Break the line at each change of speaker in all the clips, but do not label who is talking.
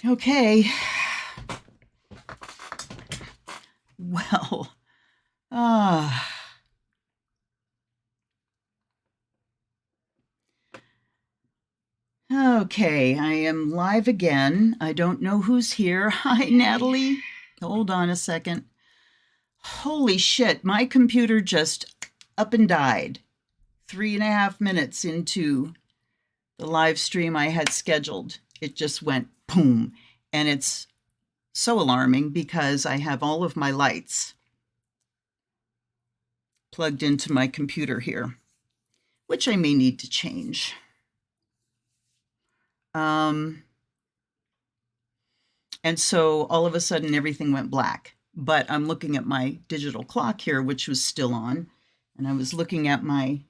Okay. Well, uh, okay, I am live again. I don't know who's here. Hi, Natalie. Hold on a second. Holy shit, my computer just up and died 3.5 minutes into the live stream I had scheduled. It just went boom. And it's so alarming because I have all of my lights plugged into my computer here, which I may need to change. And so all of a sudden everything went black. But I'm looking at my digital clock here, which was still on. And I was looking at my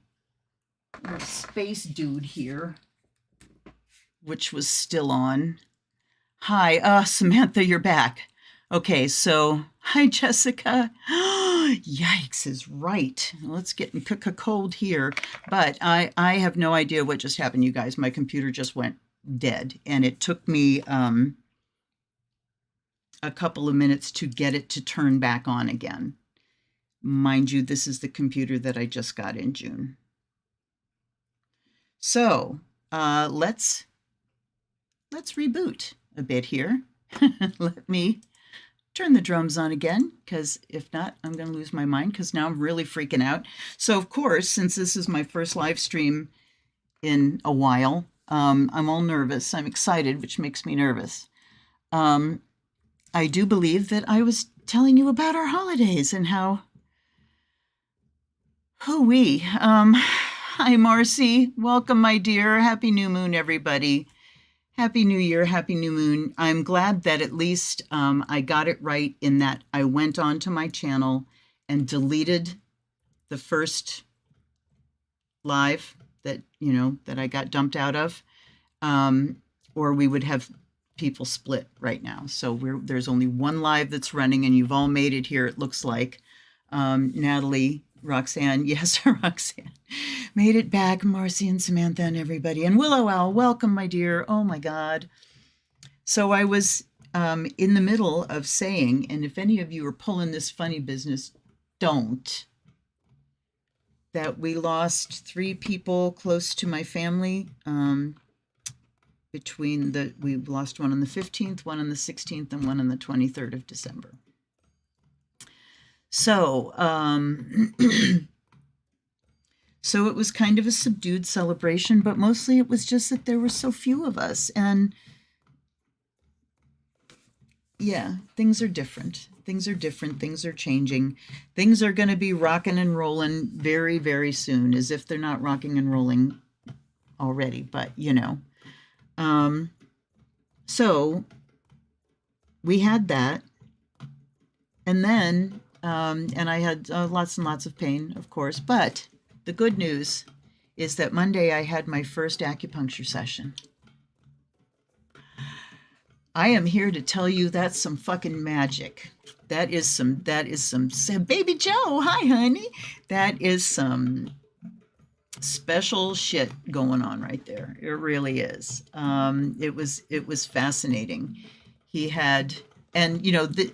space dude here, which was still on. Hi, Samantha, you're back. Okay, so hi, Jessica. Yikes is right. Let's get cold here. But I have no idea what just happened, you guys. My computer just went dead, and it took me a couple of minutes to get it to turn back on again. Mind you, this is the computer that I just got in June. So let's reboot a bit here. Let me turn the drums on again, because if not, I'm going to lose my mind, because now I'm really freaking out. So, of course, since this is my first live stream in a while, I'm all nervous. I'm excited, which makes me nervous. I do believe that I was telling you about our holidays and how hooey. Hi, Marcy. Welcome, my dear. Happy New Moon, everybody. Happy New Year, Happy New Moon. I'm glad that at least I got it right in that I went onto my channel and deleted the first live that I got dumped out of, or we would have people split right now. So there's only one live that's running, and you've all made it here, it looks like. Natalie, Roxanne, yes, Roxanne made it back. Marcy and Samantha and everybody. And Willow Owl, welcome, my dear. Oh, my God. So I was in the middle of saying, and if any of you are pulling this funny business, don't, that we lost 3 people close to my family. We lost one on the 15th, one on the 16th, and one on the 23rd of December. So, so it was kind of a subdued celebration, but mostly it was just that there were so few of us. And yeah, things are different. Things are different. Things are changing. Things are going to be rocking and rolling very, very soon, as if they're not rocking and rolling already, but so we had that. And then, and I had lots and lots of pain, of course, but the good news is that Monday I had my first acupuncture session. I am here to tell you that's some fucking magic. That is some, Baby Joe, hi honey. That is some special shit going on right there. It really is. It was fascinating. He had, and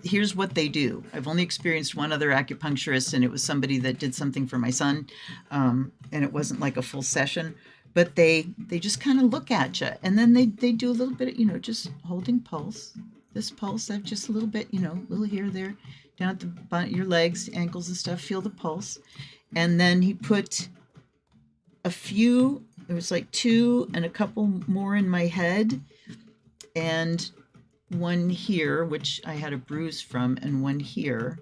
here's what they do. I've only experienced one other acupuncturist, and it was somebody that did something for my son, and it wasn't like a full session. But they just kind of look at you, and then they do a little bit of, just holding pulse. This pulse, that just a little bit, little here, there, down at the bottom, your legs, ankles and stuff, feel the pulse. And then he put a few, there was like 2 and a couple more in my head, and one here, which I had a bruise from, and one here.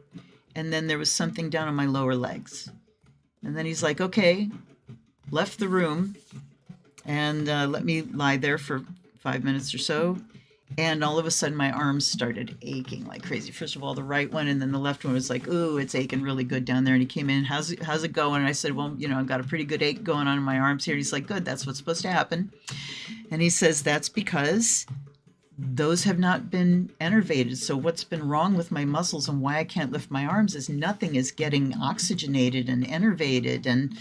And then there was something down on my lower legs. And then he's like, okay, left the room and let me lie there for 5 minutes or so. And all of a sudden my arms started aching like crazy. First of all, the right one, and then the left one was like, ooh, it's aching really good down there. And he came in, how's it going? And I said, well, I've got a pretty good ache going on in my arms here. And he's like, good, that's what's supposed to happen. And he says, that's because those have not been innervated. So what's been wrong with my muscles and why I can't lift my arms is nothing is getting oxygenated and innervated. And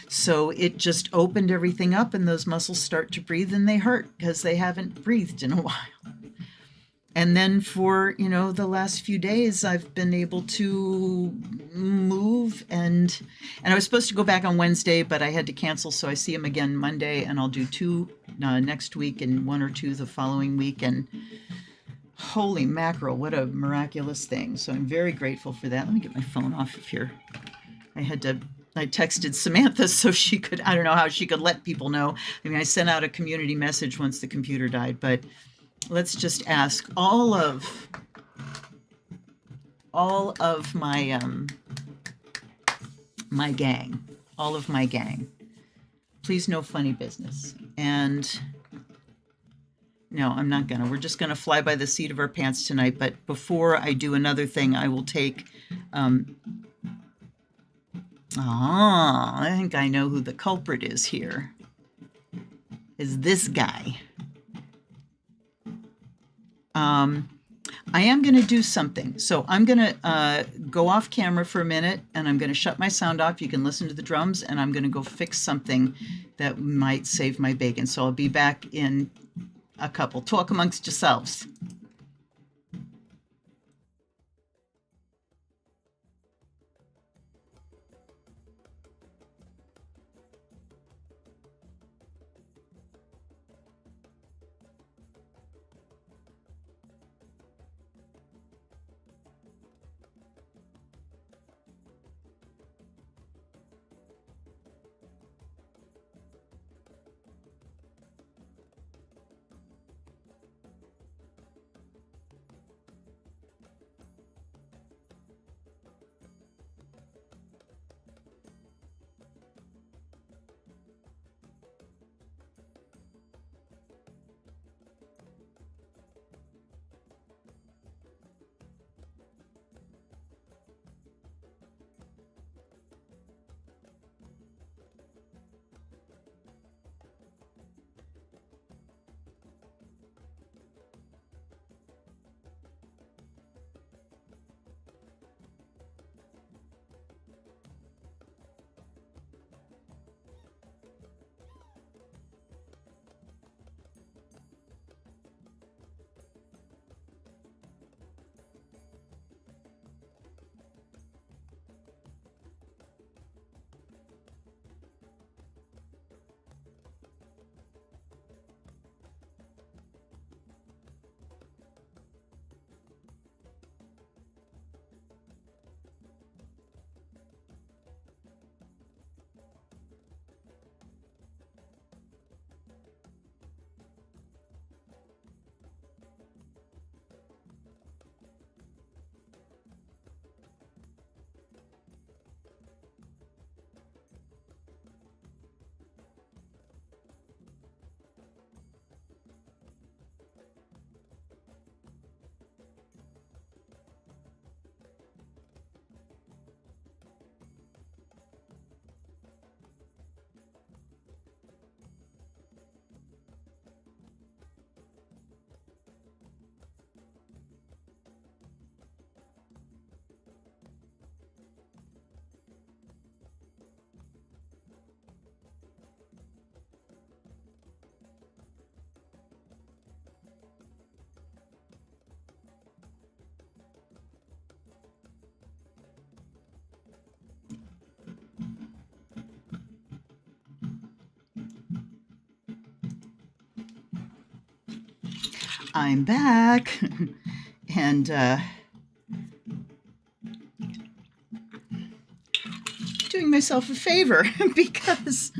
so it just opened everything up, and those muscles start to breathe, and they hurt because they haven't breathed in a while. And then for, the last few days, I've been able to move, and I was supposed to go back on Wednesday, but I had to cancel. So I see him again Monday, and I'll do two next week and one or two the following week. And holy mackerel, what a miraculous thing. So I'm very grateful for that. Let me get my phone off of here. I texted Samantha so she could, I don't know how she could let people know. I mean, I sent out a community message once the computer died, but let's just ask all of my my gang, all of my gang, please, no funny business. And no, I'm not gonna. We're just gonna fly by the seat of our pants tonight. But before I do another thing, I will take. I think I know who the culprit is here. Is this guy? I am going to do something. So I'm going to go off camera for a minute, and I'm going to shut my sound off. You can listen to the drums, and I'm going to go fix something that might save my bacon. So I'll be back in a couple. Talk amongst yourselves. I'm back. And doing myself a favor because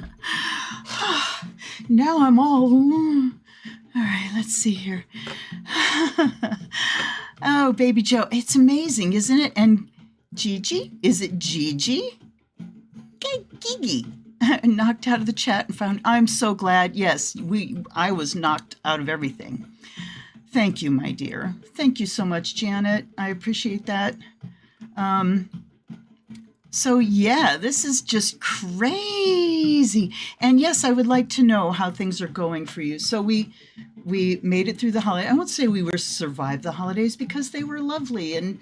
now I'm all right, let's see here. Oh, baby Joe, it's amazing, isn't it? And Gigi, is it Gigi? Gigi knocked out of the chat and found, I'm so glad. Yes, I was knocked out of everything. Thank you, my dear. Thank you so much, Janet. I appreciate that. So yeah, this is just crazy. And yes, I would like to know how things are going for you. So we made it through the holiday. I won't say we were survived the holidays because they were lovely. And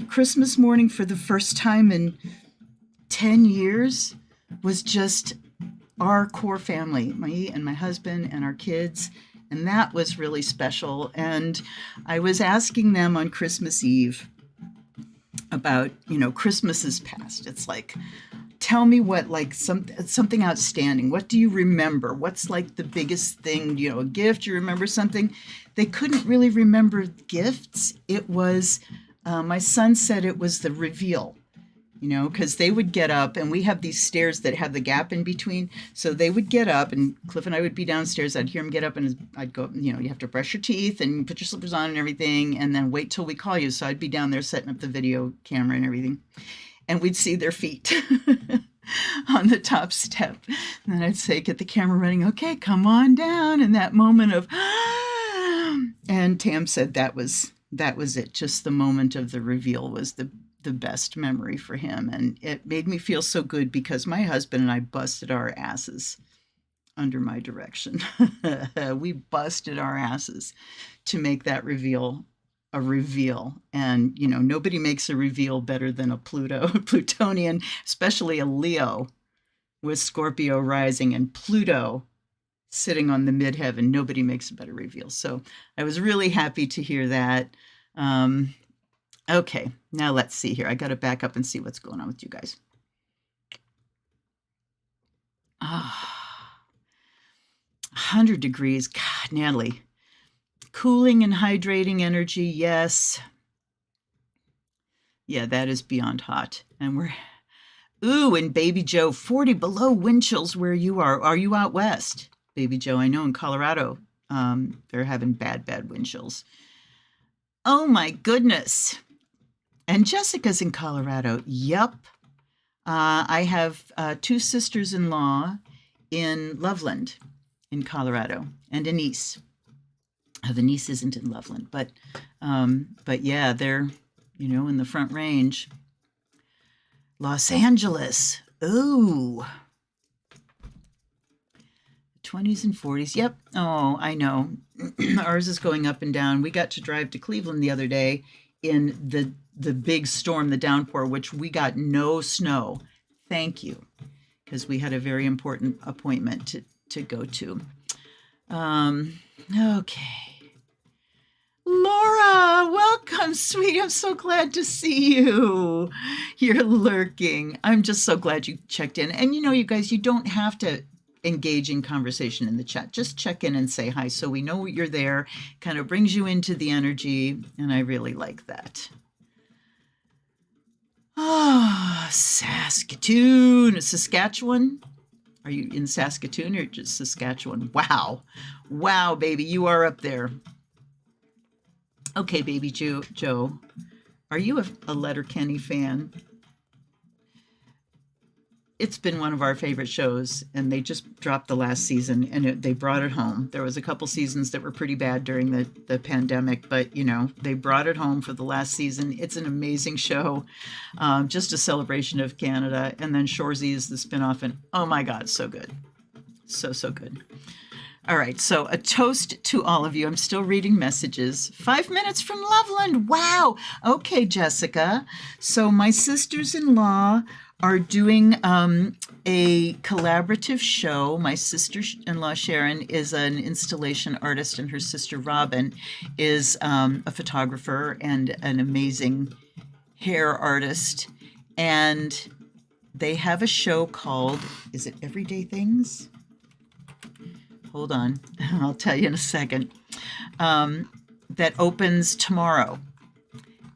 Christmas morning for the first time in 10 years was just our core family, me and my husband and our kids. And that was really special. And I was asking them on Christmas Eve about, Christmas is past. It's like, tell me what, like, something outstanding. What do you remember? What's like the biggest thing, a gift? You remember something? They couldn't really remember gifts. It was, my son said it was the reveal, because they would get up, and we have these stairs that have the gap in between. So they would get up, and Cliff and I would be downstairs. I'd hear him get up, and I'd go, you have to brush your teeth and put your slippers on and everything, and then wait till we call you. So I'd be down there setting up the video camera and everything. And we'd see their feet on the top step. And then I'd say, get the camera running. Okay, come on down. And that moment of, and Tam said that was it. Just the moment of the reveal was the best memory for him. And it made me feel so good because my husband and I busted our asses under my direction. We busted our asses to make that reveal a reveal. And, nobody makes a reveal better than a Plutonian, especially a Leo with Scorpio rising and Pluto sitting on the midheaven. Nobody makes a better reveal. So I was really happy to hear that. Okay, now let's see here. I got to back up and see what's going on with you guys. 100 degrees. God, Natalie. Cooling and hydrating energy, yes. Yeah, that is beyond hot. And and Baby Joe, 40 below wind chills where you are. Are you out west, Baby Joe? I know in Colorado, they're having bad wind chills. Oh my goodness. And Jessica's in Colorado. Yep. I have 2 sisters-in-law in Loveland in Colorado and a niece. The niece isn't in Loveland, but yeah, they're, in the Front Range. Los Angeles. Ooh. 20s and 40s. Yep. Oh, I know. Ours is going up and down. We got to drive to Cleveland the other day in the big storm, the downpour, which we got no snow. Thank you. Because we had a very important appointment to go to. Okay. Laura, welcome, sweetie. I'm so glad to see you. You're lurking. I'm just so glad you checked in. And you guys, you don't have to engage in conversation in the chat. Just check in and say hi so we know you're there. Kind of brings you into the energy, and I really like that. Saskatoon, Saskatchewan. Are you in Saskatoon or just Saskatchewan? Wow, baby, you are up there. Okay, Baby Joe, are you a Letterkenny fan? It's been one of our favorite shows, and they just dropped the last season, and they brought it home. There was a couple seasons that were pretty bad during the pandemic, but, they brought it home for the last season. It's an amazing show, just a celebration of Canada. And then Shoresy is the spinoff, and oh my God, so good. So good. All right, so a toast to all of you. I'm still reading messages. 5 minutes from Loveland. Wow. Okay, Jessica. So my sisters-in-law are doing a collaborative show. My sister-in-law, Sharon, is an installation artist, and her sister, Robin, is a photographer and an amazing hair artist. And they have a show called, is it Everyday Things? Hold on, I'll tell you in a second. That opens tomorrow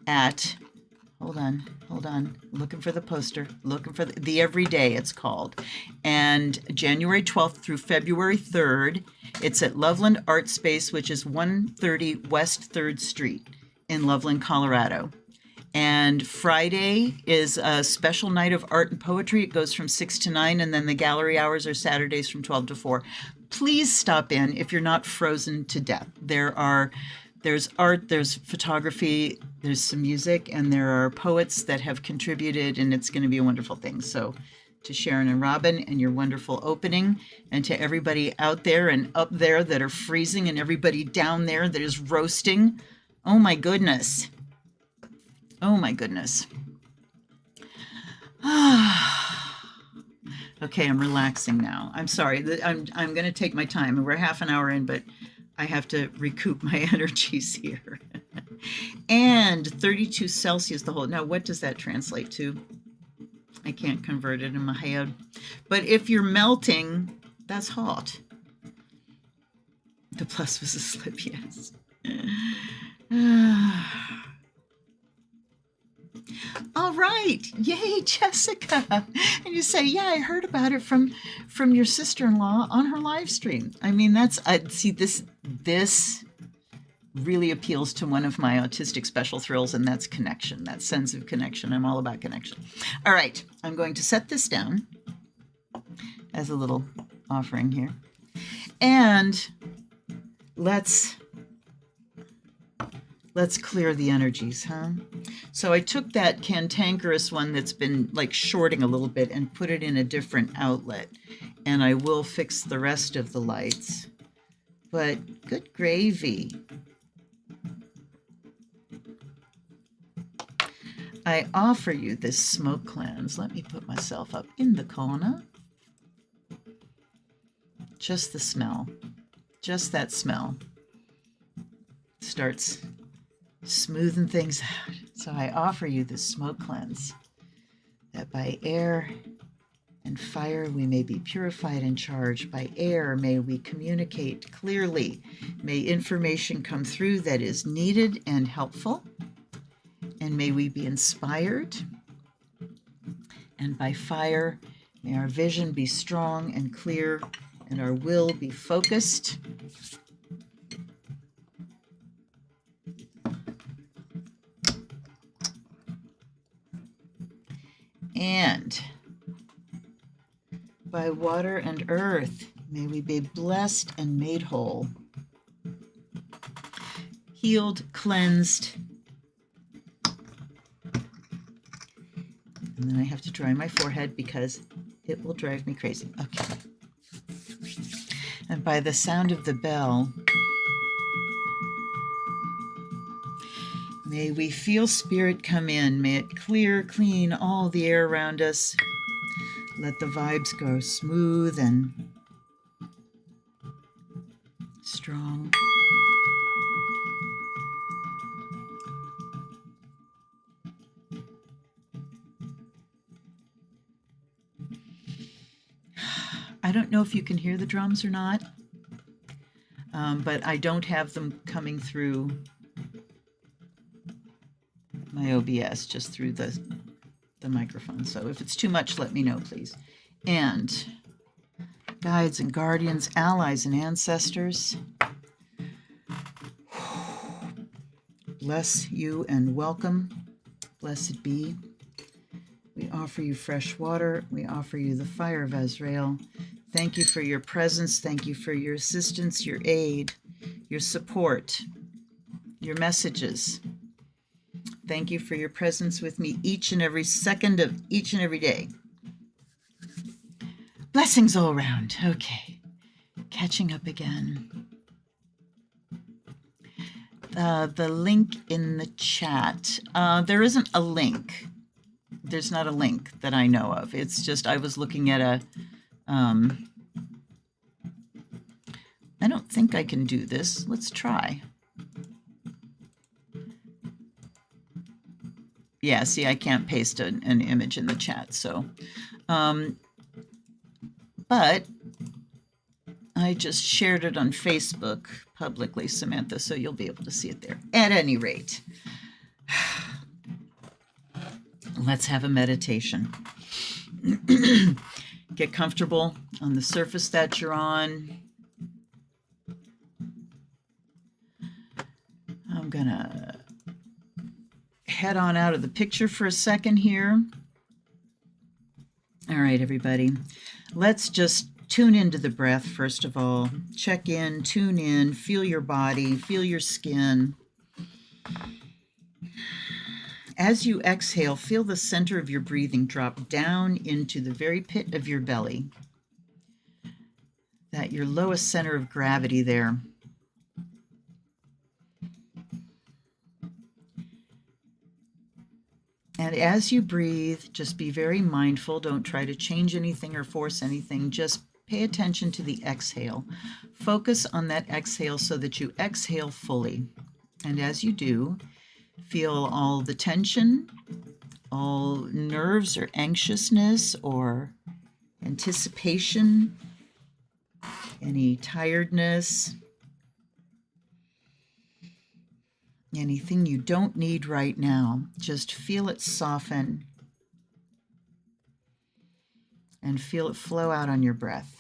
at, hold on, looking for the poster, looking for the Everyday, it's called. And January 12th through February 3rd, it's at Loveland Art Space, which is 130 West 3rd Street in Loveland, Colorado. And Friday is a special night of art and poetry. It goes from 6 to 9, and then the gallery hours are Saturdays from 12 to 4. Please stop in if you're not frozen to death. There's art, there's photography, there's some music, and there are poets that have contributed, and it's going to be a wonderful thing. So to Sharon and Robin and your wonderful opening, and to everybody out there and up there that are freezing, and everybody down there that is roasting. Oh my goodness. Oh my goodness. Okay, I'm relaxing now. I'm sorry. I'm going to take my time, and we're half an hour in, but I have to recoup my energies here. And 32 Celsius the whole. Now, what does that translate to? I can't convert it in my head. But if you're melting, that's hot. The plus was a slip, yes. All right. Yay, Jessica. And you say, yeah, I heard about it from your sister-in-law on her live stream. I mean, that's, see, this really appeals to one of my autistic special thrills, and that's connection, that sense of connection. I'm all about connection. All right. I'm going to set this down as a little offering here. And let's clear the energies, huh? So I took that cantankerous one that's been like shorting a little bit and put it in a different outlet. And I will fix the rest of the lights. But good gravy. I offer you this smoke cleanse. Let me put myself up in the corner. Just the smell. Just that smell starts smoothing things out. So I offer you this smoke cleanse, that by air and fire we may be purified and charged. By air may we communicate clearly. May information come through that is needed and helpful. And may we be inspired. And by fire, may our vision be strong and clear, and our will be focused. And by water and earth, may we be blessed and made whole, healed, cleansed. And then I have to dry my forehead because it will drive me crazy. Okay. And by the sound of the bell, may we feel spirit come in. May it clear, clean all the air around us. Let the vibes go smooth and strong. I don't know if you can hear the drums or not, but I don't have them coming through my OBS, just through the microphone. So if it's too much, let me know, please. And guides and guardians, allies and ancestors, bless you and welcome. Blessed be. We offer you fresh water. We offer you the fire of Azrael. Thank you for your presence. Thank you for your assistance, your aid, your support, your messages. Thank you for your presence with me each and every second of each and every day. Blessings all around. Okay. Catching up again. The link in the chat. There isn't a link. There's not a link that I know of. It's just I was looking at a... I don't think I can do this. Let's try. Yeah, see, I can't paste an image in the chat, so... but I just shared it on Facebook publicly, Samantha, so you'll be able to see it there. At any rate, let's have a meditation. Get comfortable on the surface that you're on. I'm gonna head on out of the picture for a second here. All right, everybody. Let's just tune into the breath, first of all. Check in, tune in, feel your body, feel your skin. As you exhale, feel the center of your breathing drop down into the very pit of your belly. That your lowest center of gravity there. And as you breathe, just be very mindful. Don't try to change anything or force anything. Just Pay attention to the exhale. Focus on that exhale so that you exhale fully. And as you do, feel all the tension, all nerves or anxiousness or anticipation, any tiredness, anything you don't need right now. Just feel it soften and feel it flow out on your breath.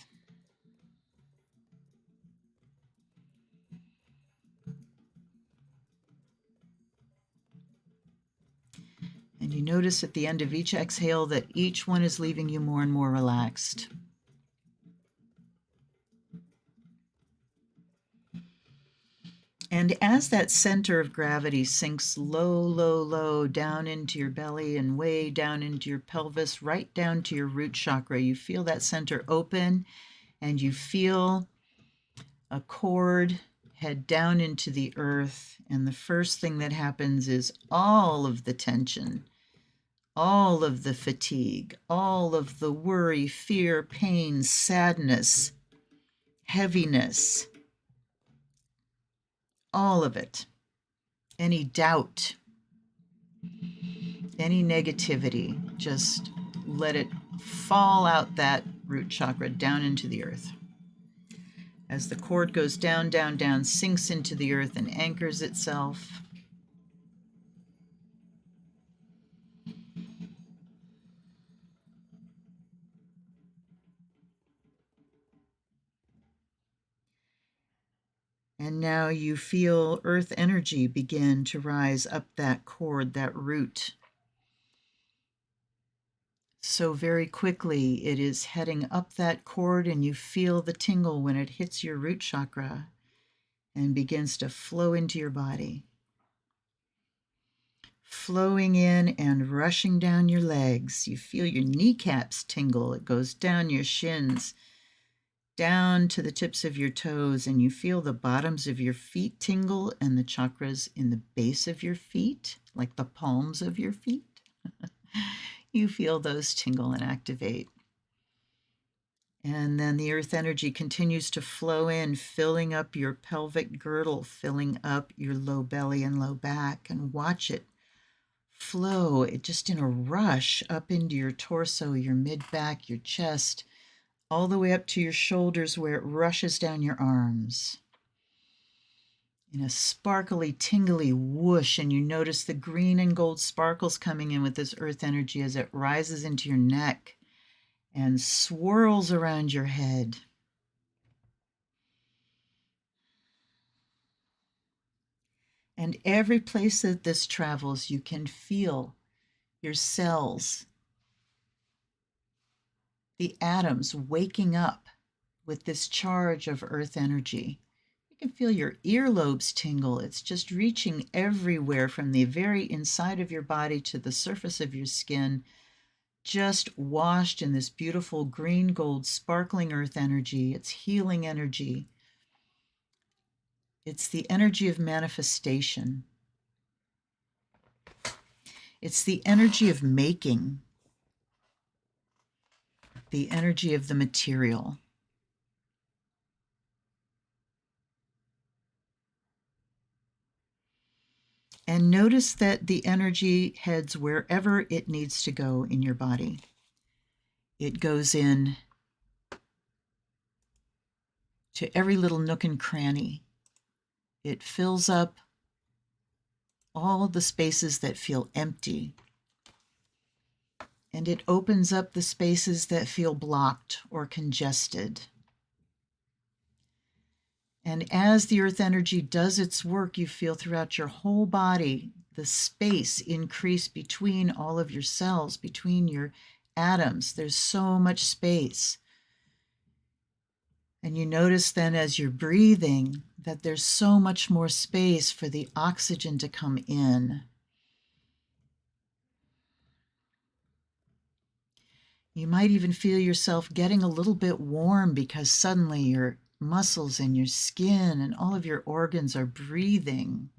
And you notice at the end of each exhale that each one is leaving you more and more relaxed. And as that center of gravity sinks low, low, low down into your belly and way down into your pelvis, right down to your root chakra, you feel that center open and you feel a cord head down into the earth. And the first thing that happens is all of the tension, all of the fatigue, all of the worry, fear, pain, sadness, heaviness, all of it, any doubt, any negativity, just let it fall out that root chakra down into the earth. As the cord goes down, down, down, sinks into the earth and anchors itself. And now you feel earth energy begin to rise up that cord, that root. So very quickly it is heading up that cord and you feel the tingle when it hits your root chakra and begins to flow into your body. Flowing in and rushing down your legs. You feel your kneecaps tingle. It goes down your shins, down to the tips of your toes, and you feel the bottoms of your feet tingle and the chakras in the base of your feet, like the palms of your feet. You feel those tingle and activate. And then the earth energy continues to flow in, filling up your pelvic girdle, filling up your low belly and low back, and watch it flow it just in a rush up into your torso, your mid-back, your chest, all the way up to your shoulders where it rushes down your arms. In a sparkly, tingly whoosh, and you notice the green and gold sparkles coming in with this earth energy as it rises into your neck and swirls around your head. And every place that this travels, you can feel your cells, the atoms waking up with this charge of earth energy. You can feel your earlobes tingle. It's just reaching everywhere from the very inside of your body to the surface of your skin, just washed in this beautiful green, gold, sparkling earth energy. It's healing energy. It's the energy of manifestation. It's the energy of making, the energy of the material. And notice that the energy heads wherever it needs to go in your body. It goes in to every little nook and cranny. It fills up all the spaces that feel empty. And it opens up the spaces that feel blocked or congested. And as the earth energy does its work, you feel throughout your whole body the space increase between all of your cells, between your atoms. There's so much space. And you notice then as you're breathing that there's so much more space for the oxygen to come in. You might even feel yourself getting a little bit warm because suddenly your muscles and your skin and all of your organs are breathing.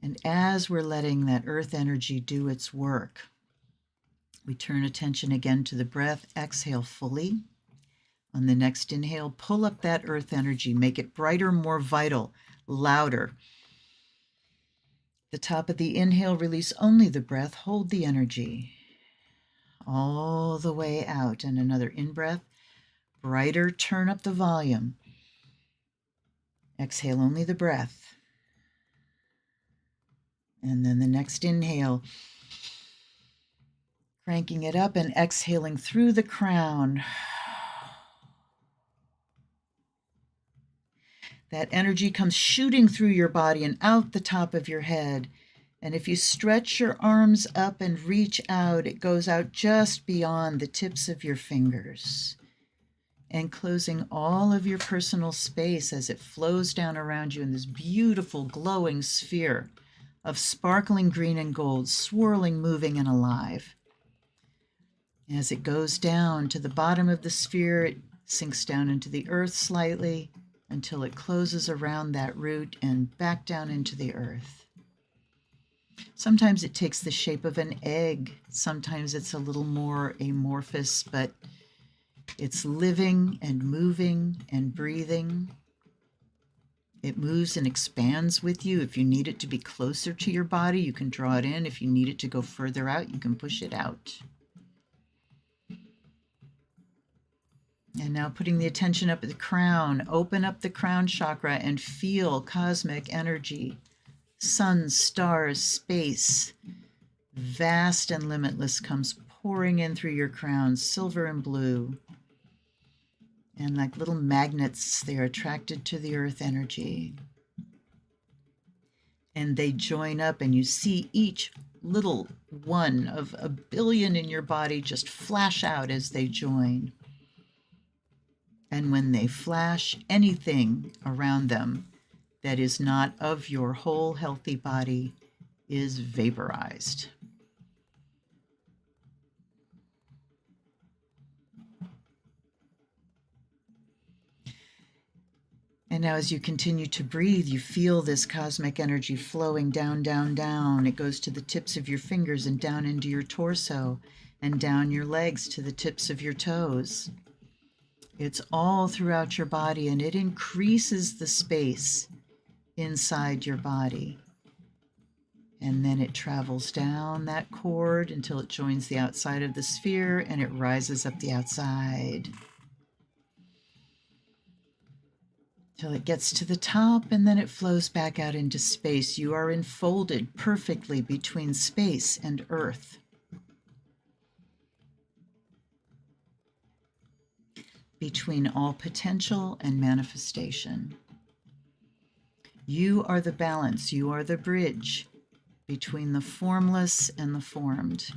And as we're letting that earth energy do its work, we turn attention again to the breath. Exhale fully. On the next inhale, pull up that earth energy, make it brighter, more vital, louder. The top of the inhale, release only the breath, hold the energy all the way out. And another in-breath, brighter, turn up the volume. Exhale only the breath. And then the next inhale, cranking it up and exhaling through the crown. That energy comes shooting through your body and out the top of your head. And if you stretch your arms up and reach out, it goes out just beyond the tips of your fingers, enclosing all of your personal space as it flows down around you in this beautiful glowing sphere of sparkling green and gold, swirling, moving, and alive. As it goes down to the bottom of the sphere, it sinks down into the earth slightly until it closes around that root and back down into the earth. Sometimes it takes the shape of an egg. Sometimes it's a little more amorphous, but it's living and moving and breathing. It moves and expands with you. If you need it to be closer to your body, you can draw it in. If you need it to go further out, you can push it out. And now putting the attention up at the crown, open up the crown chakra and feel cosmic energy. Sun, stars, space, vast and limitless, comes pouring in through your crown, silver and blue. And like little magnets, they are attracted to the earth energy. And they join up, and you see each little one of a billion in your body just flash out as they join. And when they flash, anything around them that is not of your whole healthy body is vaporized. And now as you continue to breathe, you feel this cosmic energy flowing down, down, down. It goes to the tips of your fingers and down into your torso and down your legs to the tips of your toes. It's all throughout your body, and it increases the space inside your body. And then it travels down that cord until it joins the outside of the sphere, and it rises up the outside till it gets to the top, and then it flows back out into space. You are enfolded perfectly between space and earth. Between all potential and manifestation. You are the balance, you are the bridge between the formless and the formed,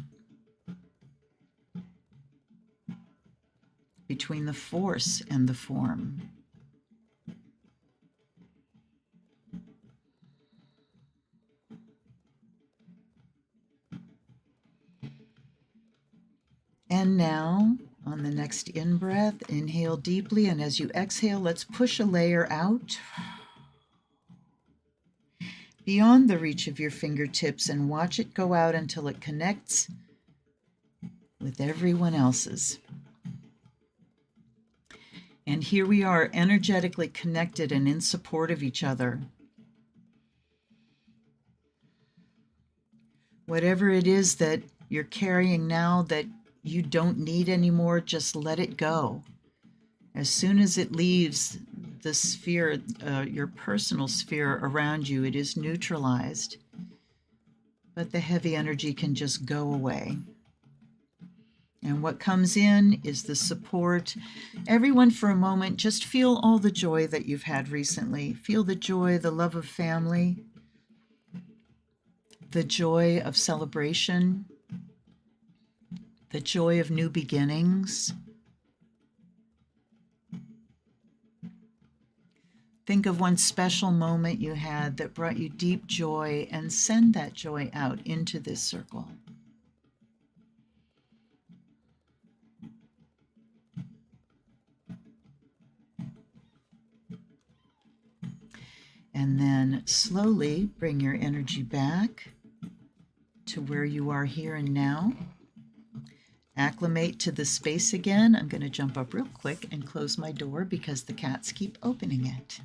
between the force and the form. And now, on the next in-breath, inhale deeply, and as you exhale, let's push a layer out beyond the reach of your fingertips and watch it go out until it connects with everyone else's. And here we are, energetically connected and in support of each other. Whatever it is that you're carrying now that you don't need anymore, just let it go. As soon as it leaves the sphere, your personal sphere around you, it is neutralized. But the heavy energy can just go away. And what comes in is the support. Everyone, for a moment, just feel all the joy that you've had recently. Feel the joy, the love of family, the joy of celebration, the joy of new beginnings. Think of one special moment you had that brought you deep joy and send that joy out into this circle. And then slowly bring your energy back to where you are here and now. Acclimate to the space again. I'm going to jump up real quick and close my door because the cats keep opening it.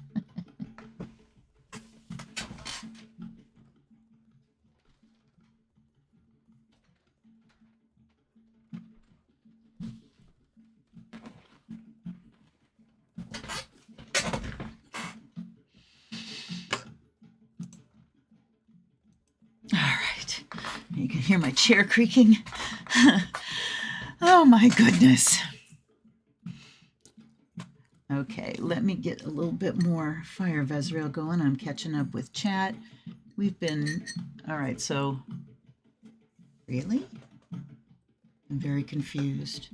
All right. You can hear my chair creaking. Oh my goodness. Okay, let me get a little bit more Fire of Ezreal going. I'm catching up with chat. We've been, all right, so, really? I'm very confused.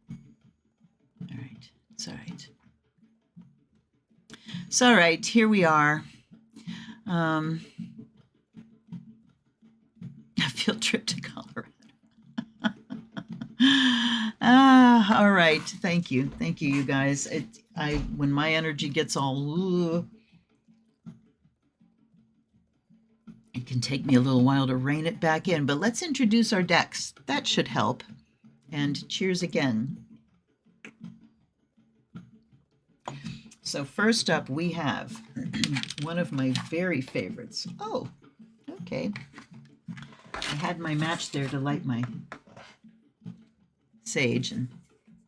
All right, it's all right. It's all right, here we are. A field trip to Colorado. All right. Thank you, you guys. When my energy gets all, it can take me a little while to rein it back in. But let's introduce our decks. That should help. And cheers again. So first up, we have one of my very favorites. Oh, okay. I had my match there to light my sage, and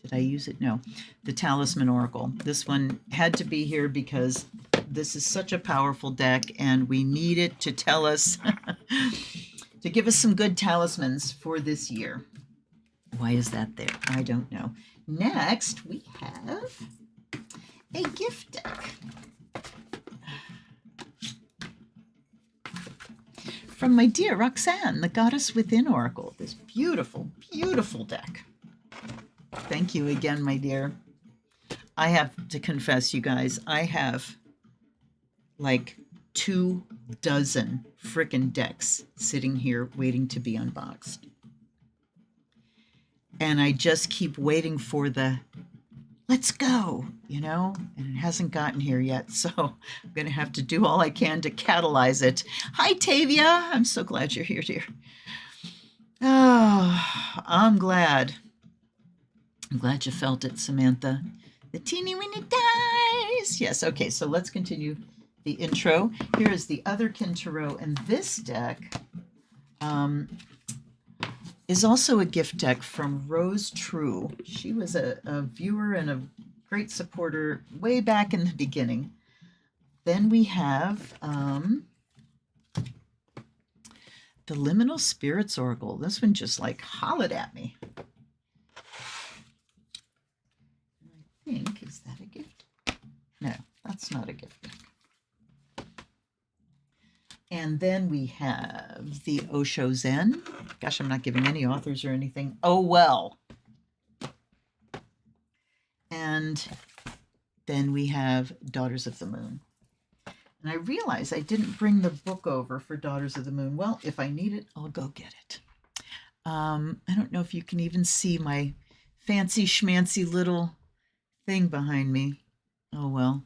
did I use it? No. The Talisman Oracle. This one had to be here because this is such a powerful deck, and we need it to tell us, to give us some good talismans for this year. Why is that there? I don't know. Next, we have a gift deck from my dear Roxanne, the Goddess Within Oracle. This beautiful, beautiful deck. Thank you again, my dear. I have to confess, you guys, I have like 24 frickin' decks sitting here waiting to be unboxed. And I just keep waiting for the let's go, you know, and it hasn't gotten here yet. So I'm going to have to do all I can to catalyze it. Hi, Tavia. I'm so glad you're here, dear. Oh, I'm glad. I'm glad you felt it, Samantha. The teeny weeny dice. Yes, okay, so let's continue the intro. Here is the otherkin tarot, and this deck is also a gift deck from Rose True. She was a viewer and a great supporter way back in the beginning. Then we have the Liminal Spirits Oracle. This one just like hollered at me. I think, is that a gift? No, that's not a gift deck. And then we have the Osho Zen. Gosh, I'm not giving any authors or anything. Oh, well. And then we have Daughters of the Moon. And I realize I didn't bring the book over for Daughters of the Moon. Well, if I need it, I'll go get it. I don't know if you can even see my fancy schmancy little thing behind me. Oh, well.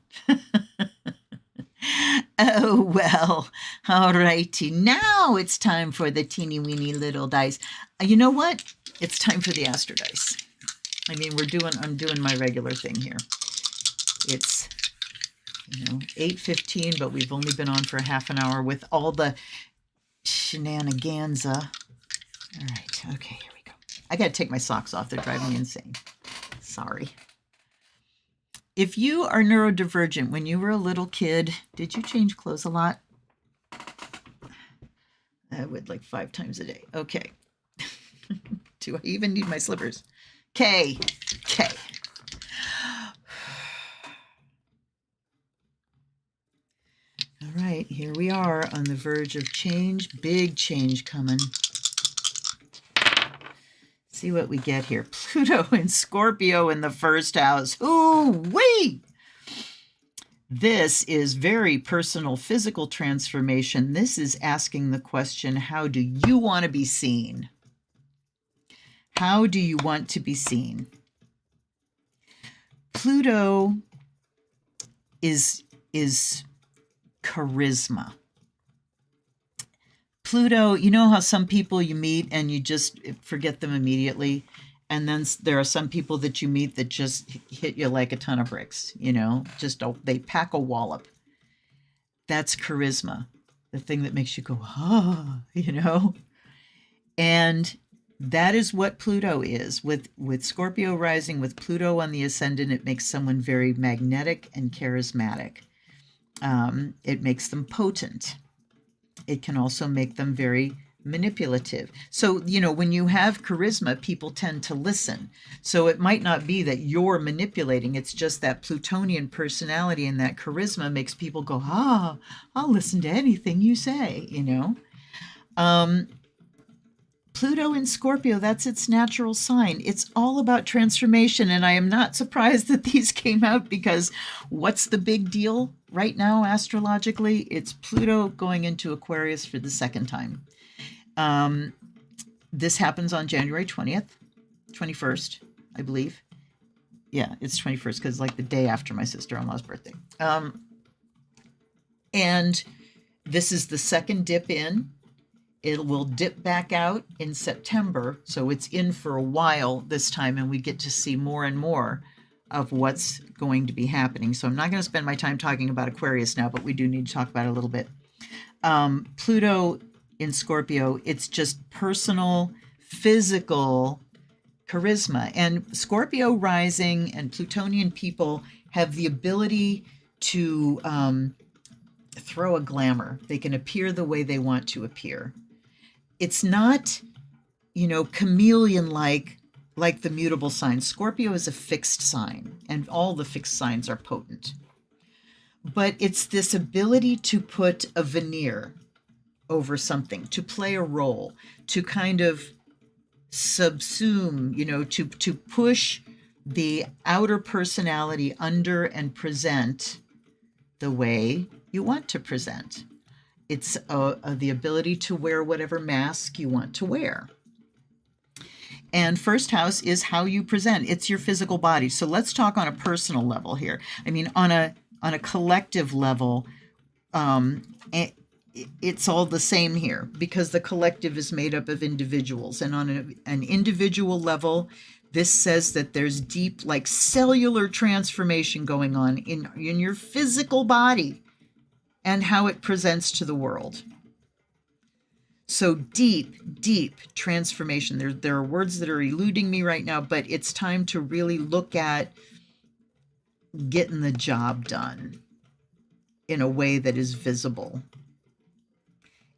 Oh, well. All righty. Now it's time for the teeny weeny little dice. You know what? It's time for the Astro Dice. I mean, I'm doing my regular thing here. It's, 8:15, but we've only been on for a half an hour with all the shenaniganza. All right. Okay, here we go. I got to take my socks off. They're driving me insane. Sorry. If you are neurodivergent, when you were a little kid, did you change clothes a lot? I would, like 5 times a day. Okay. Do I even need my slippers? Okay. All right, here we are on the verge of change. Big change coming. See what we get here. Pluto and Scorpio in the first house. Ooh-wee! This is very personal physical transformation. This is asking the question, how do you want to be seen? How do you want to be seen? Pluto is charisma. Pluto, you know how some people you meet and you just forget them immediately? And then there are some people that you meet that just hit you like a ton of bricks, they pack a wallop. That's charisma, the thing that makes you go, And that is what Pluto is. With Scorpio rising, with Pluto on the ascendant, it makes someone very magnetic and charismatic. It makes them potent. It can also make them very manipulative. So, when you have charisma, people tend to listen. So it might not be that you're manipulating. It's just that Plutonian personality and that charisma makes people go, I'll listen to anything you say, Pluto in Scorpio, that's its natural sign. It's all about transformation. And I am not surprised that these came out, because what's the big deal right now astrologically? It's Pluto going into Aquarius for the second time. This happens on January 21st, I believe. Yeah, it's 21st because like the day after my sister-in-law's birthday. And this is the second dip in. It will dip back out in September, so it's in for a while this time, and we get to see more and more of what's going to be happening. So I'm not going to spend my time talking about Aquarius now, but we do need to talk about it a little bit. Pluto in Scorpio, it's just personal, physical charisma. And Scorpio rising and Plutonian people have the ability to throw a glamour. They can appear the way they want to appear. It's not, chameleon-like the mutable sign. Scorpio is a fixed sign, and all the fixed signs are potent. But it's this ability to put a veneer over something, to play a role, to kind of subsume, to push the outer personality under and present the way you want to present. It's the ability to wear whatever mask you want to wear. And first house is how you present. It's your physical body. So let's talk on a personal level here. I mean, on a collective level, it's all the same here, because the collective is made up of individuals. And on an individual level, this says that there's deep, like cellular transformation going on in your physical body and how it presents to the world. So deep transformation. There are words that are eluding me right now, but it's time to really look at getting the job done in a way that is visible,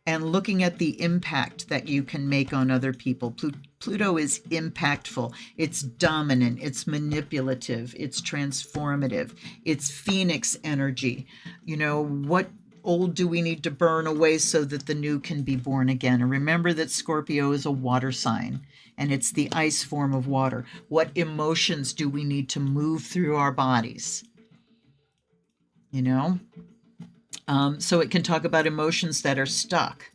and looking at the impact that you can make on other people. Pluto is impactful. It's dominant. It's manipulative. It's transformative. It's Phoenix energy. What old do we need to burn away so that the new can be born again? And remember that Scorpio is a water sign, and it's the ice form of water. What emotions do we need to move through our bodies? So it can talk about emotions that are stuck.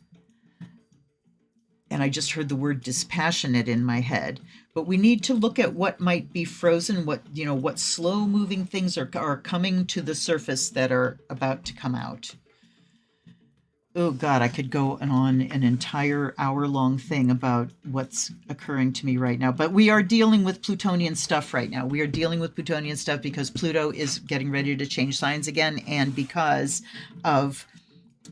And I just heard the word dispassionate in my head. But we need to look at what might be frozen, what slow moving things are coming to the surface that are about to come out. Oh God, I could go on an entire hour-long thing about what's occurring to me right now. But we are dealing with Plutonian stuff right now. We are dealing with Plutonian stuff because Pluto is getting ready to change signs again, and because of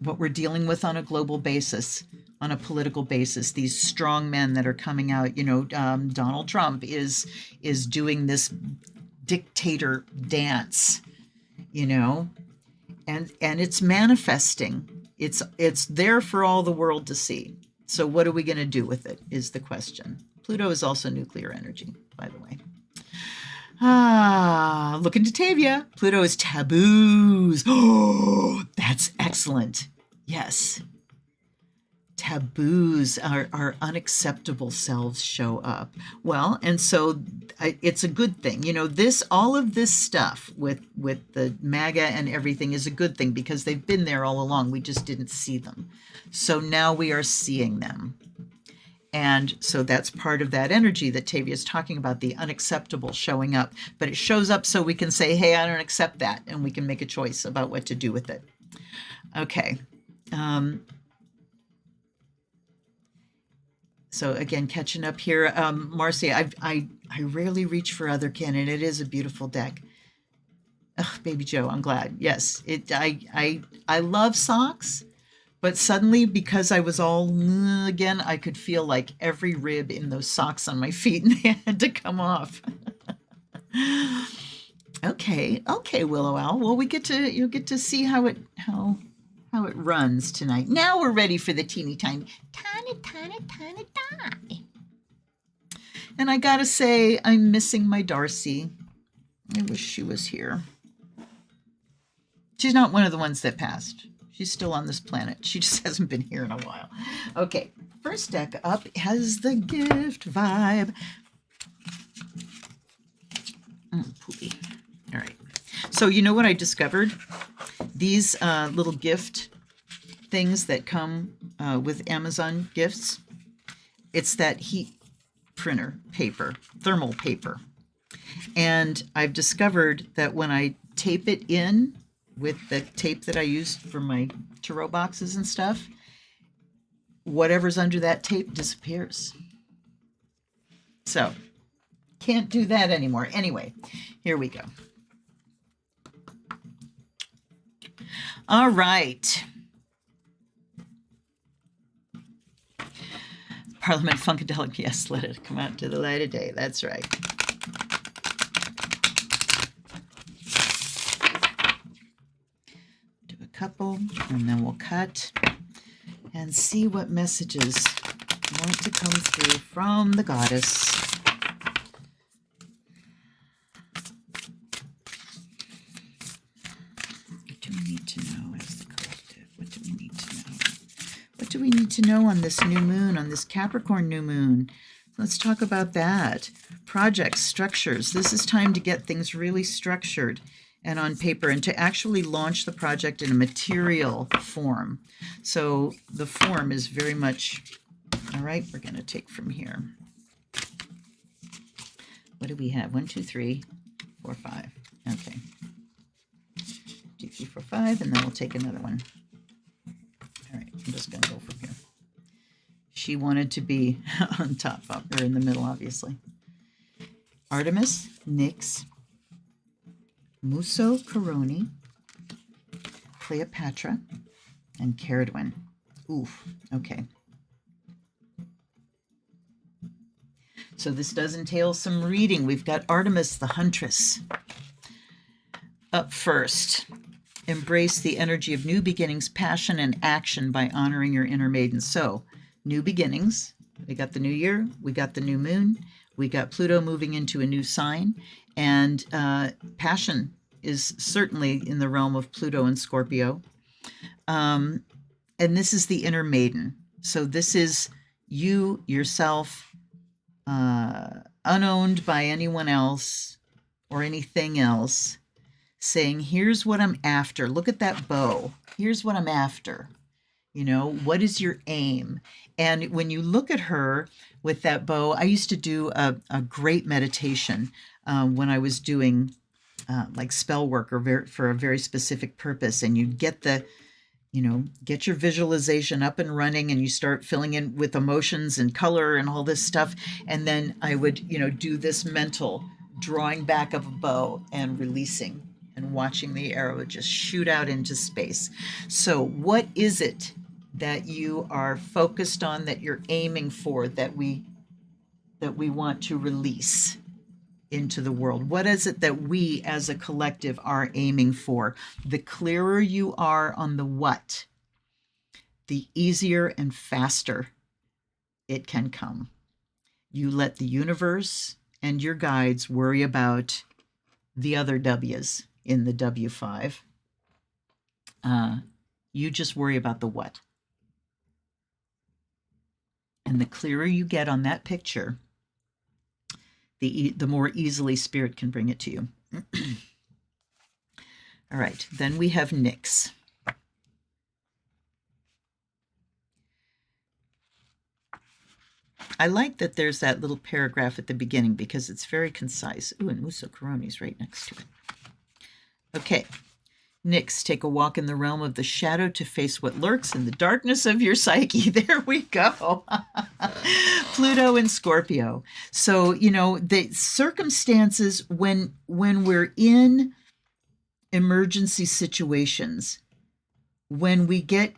what we're dealing with on a global basis, on a political basis. These strong men that are coming out. Donald Trump is doing this dictator dance, and it's manifesting. It's there for all the world to see. So what are we going to do with it is the question. Pluto is also nuclear energy, by the way. Look into Tavia. Pluto is taboos. Oh, that's excellent. Yes. Taboos, our unacceptable selves show up. Well, and so it's a good thing. All of this stuff with the MAGA and everything is a good thing, because they've been there all along. We just didn't see them. So now we are seeing them. And so that's part of that energy that Tavia is talking about, the unacceptable showing up. But it shows up so we can say, hey, I don't accept that. And we can make a choice about what to do with it. Okay. So again, catching up here, Marcy, I rarely reach for Otherkin, and it is a beautiful deck. Ugh, Baby Joe, I'm glad. Yes, it. I love socks, but suddenly because I was all again, I could feel like every rib in those socks on my feet, and they had to come off. Okay, Willow Owl. Well, you'll get to see how it runs tonight. Now we're ready for the teeny tiny die. And I gotta say, I'm missing my Darcy. I wish she was here. She's not one of the ones that passed. She's still on this planet. She just hasn't been here in a while. Okay, first deck up has the gift vibe. Poopy. All right. So you know what I discovered? These little gift things that come with Amazon gifts. It's that heat printer paper, thermal paper. And I've discovered that when I tape it in with the tape that I used for my tarot boxes and stuff, whatever's under that tape disappears. So can't do that anymore. Anyway, here we go. All right. Parliament Funkadelic, yes, let it come out to the light of day. That's right. Do a couple, and then we'll cut and see what messages want to come through from the goddess. What do we need to know as the collective? What do we need to know? What do we need to know on this new moon, on this Capricorn new moon? Let's talk about that. Projects, structures. This is time to get things really structured and on paper and to actually launch the project in a material form. So the form is very much, all right, we're going to take from here. What do we have? 1, 2, 3, 4, 5. Okay. 2, 3, 4, 5, and then we'll take another one. All right, I'm just going to go from here. She wanted to be on top, or in the middle, obviously. Artemis, Nyx, Muso Coroni, Cleopatra, and Caradwin. Oof, okay. So this does entail some reading. We've got Artemis the Huntress up first. Embrace the energy of new beginnings, passion, and action by honoring your inner maiden. So, new beginnings. We got the new year. We got the new moon. We got Pluto moving into a new sign. And passion is certainly in the realm of Pluto and Scorpio. And this is the inner maiden. So this is you, yourself, unowned by anyone else or anything else, saying, here's what I'm after. Look at that bow. Here's what I'm after. You know, what is your aim? And when you look at her with that bow, I used to do a great meditation when I was doing like spell work or for a very specific purpose. And you get get your visualization up and running and you start filling in with emotions and color and all this stuff. And then I would, do this mental drawing back of a bow and releasing and watching the arrow just shoot out into space. So what is it that you are focused on, that you're aiming for, that we want to release into the world? What is it that we as a collective are aiming for? The clearer you are on the what, the easier and faster it can come. You let the universe and your guides worry about the other W's in the W5. You just worry about the what. And the clearer you get on that picture, the more easily Spirit can bring it to you. All right, then we have Nyx. I like that there's that little paragraph at the beginning because it's very concise. Ooh, and Muso Coroni's right next to it. Okay, Nyx, take a walk in the realm of the shadow to face what lurks in the darkness of your psyche. There we go. Pluto and Scorpio. So, the circumstances when we're in emergency situations, when we get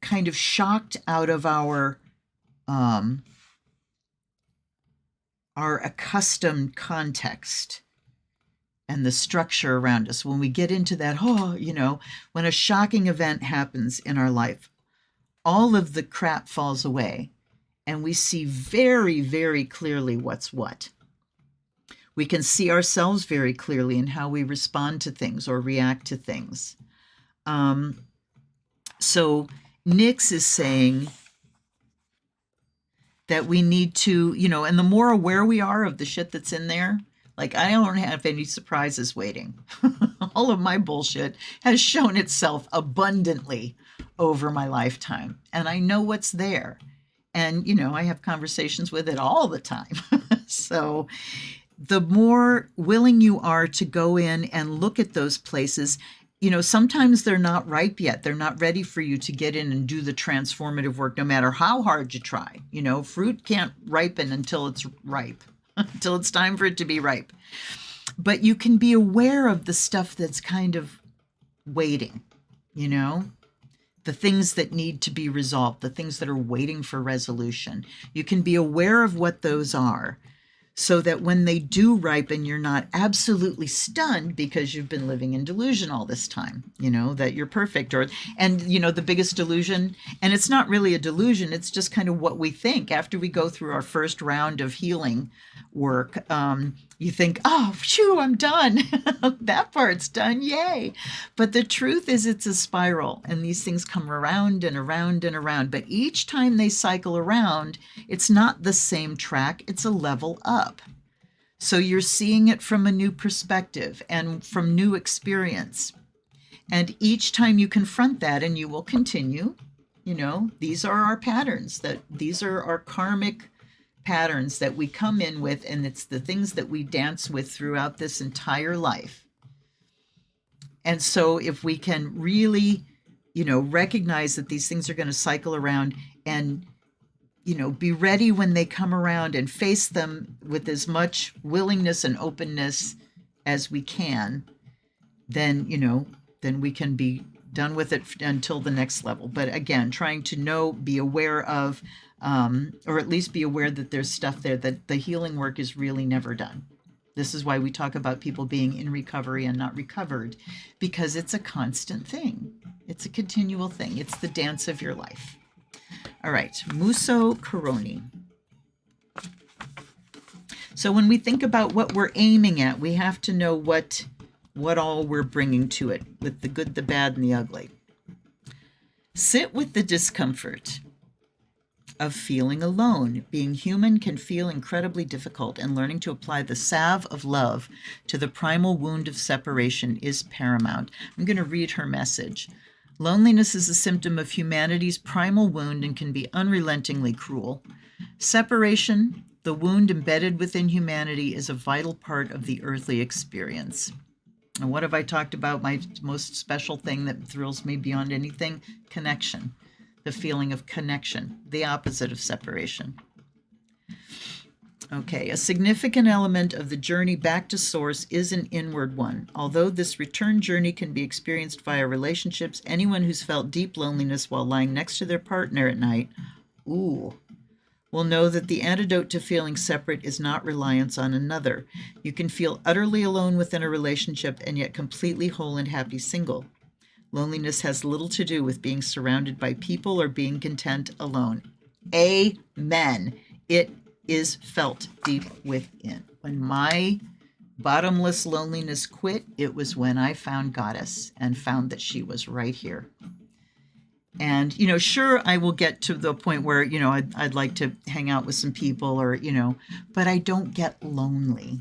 kind of shocked out of our accustomed context and the structure around us, when we get into that, when a shocking event happens in our life, all of the crap falls away and we see very, very clearly what's what. We can see ourselves very clearly in how we respond to things or react to things. So Nyx is saying that we need to, and the more aware we are of the shit that's in there, like I don't have any surprises waiting. All of my bullshit has shown itself abundantly over my lifetime, and I know what's there. And, I have conversations with it all the time. So the more willing you are to go in and look at those places, sometimes they're not ripe yet. They're not ready for you to get in and do the transformative work, no matter how hard you try. Fruit can't ripen until it's ripe, until it's time for it to be ripe. But you can be aware of the stuff that's kind of waiting, the things that need to be resolved, the things that are waiting for resolution. You can be aware of what those are, so that when they do ripen, you're not absolutely stunned because you've been living in delusion all this time, that you're perfect. And the biggest delusion, and it's not really a delusion, it's just kind of what we think after we go through our first round of healing work. You think, oh, phew, I'm done. That part's done. Yay. But the truth is it's a spiral, and these things come around and around and around. But each time they cycle around, it's not the same track. It's a level up. So you're seeing it from a new perspective and from new experience. And each time you confront that, and you will continue, these are our patterns, these are our karmic patterns that we come in with, and it's the things that we dance with throughout this entire life. And so if we can really, recognize that these things are going to cycle around and, be ready when they come around and face them with as much willingness and openness as we can, then we can be done with it until the next level. But again, trying to be aware of, or at least be aware that there's stuff there, that the healing work is really never done. This is why we talk about people being in recovery and not recovered, because it's a constant thing. It's a continual thing. It's the dance of your life. All right, Muso Coroni. So when we think about what we're aiming at, we have to know what all we're bringing to it, with the good, the bad, and the ugly. Sit with the discomfort of feeling alone. Being human can feel incredibly difficult, and learning to apply the salve of love to the primal wound of separation is paramount. I'm going to read her message. Loneliness is a symptom of humanity's primal wound and can be unrelentingly cruel. Separation, the wound embedded within humanity, is a vital part of the earthly experience. And what have I talked about? My most special thing that thrills me beyond anything? Connection. The feeling of connection, the opposite of separation. Okay, a significant element of the journey back to source is an inward one. Although this return journey can be experienced via relationships, anyone who's felt deep loneliness while lying next to their partner at night, will know that the antidote to feeling separate is not reliance on another. You can feel utterly alone within a relationship and yet completely whole and happy single. Loneliness has little to do with being surrounded by people or being content alone. Amen. It is felt deep within. When my bottomless loneliness quit, it was when I found Goddess and found that she was right here. And, sure, I will get to the point where, I'd like to hang out with some people or, but I don't get lonely.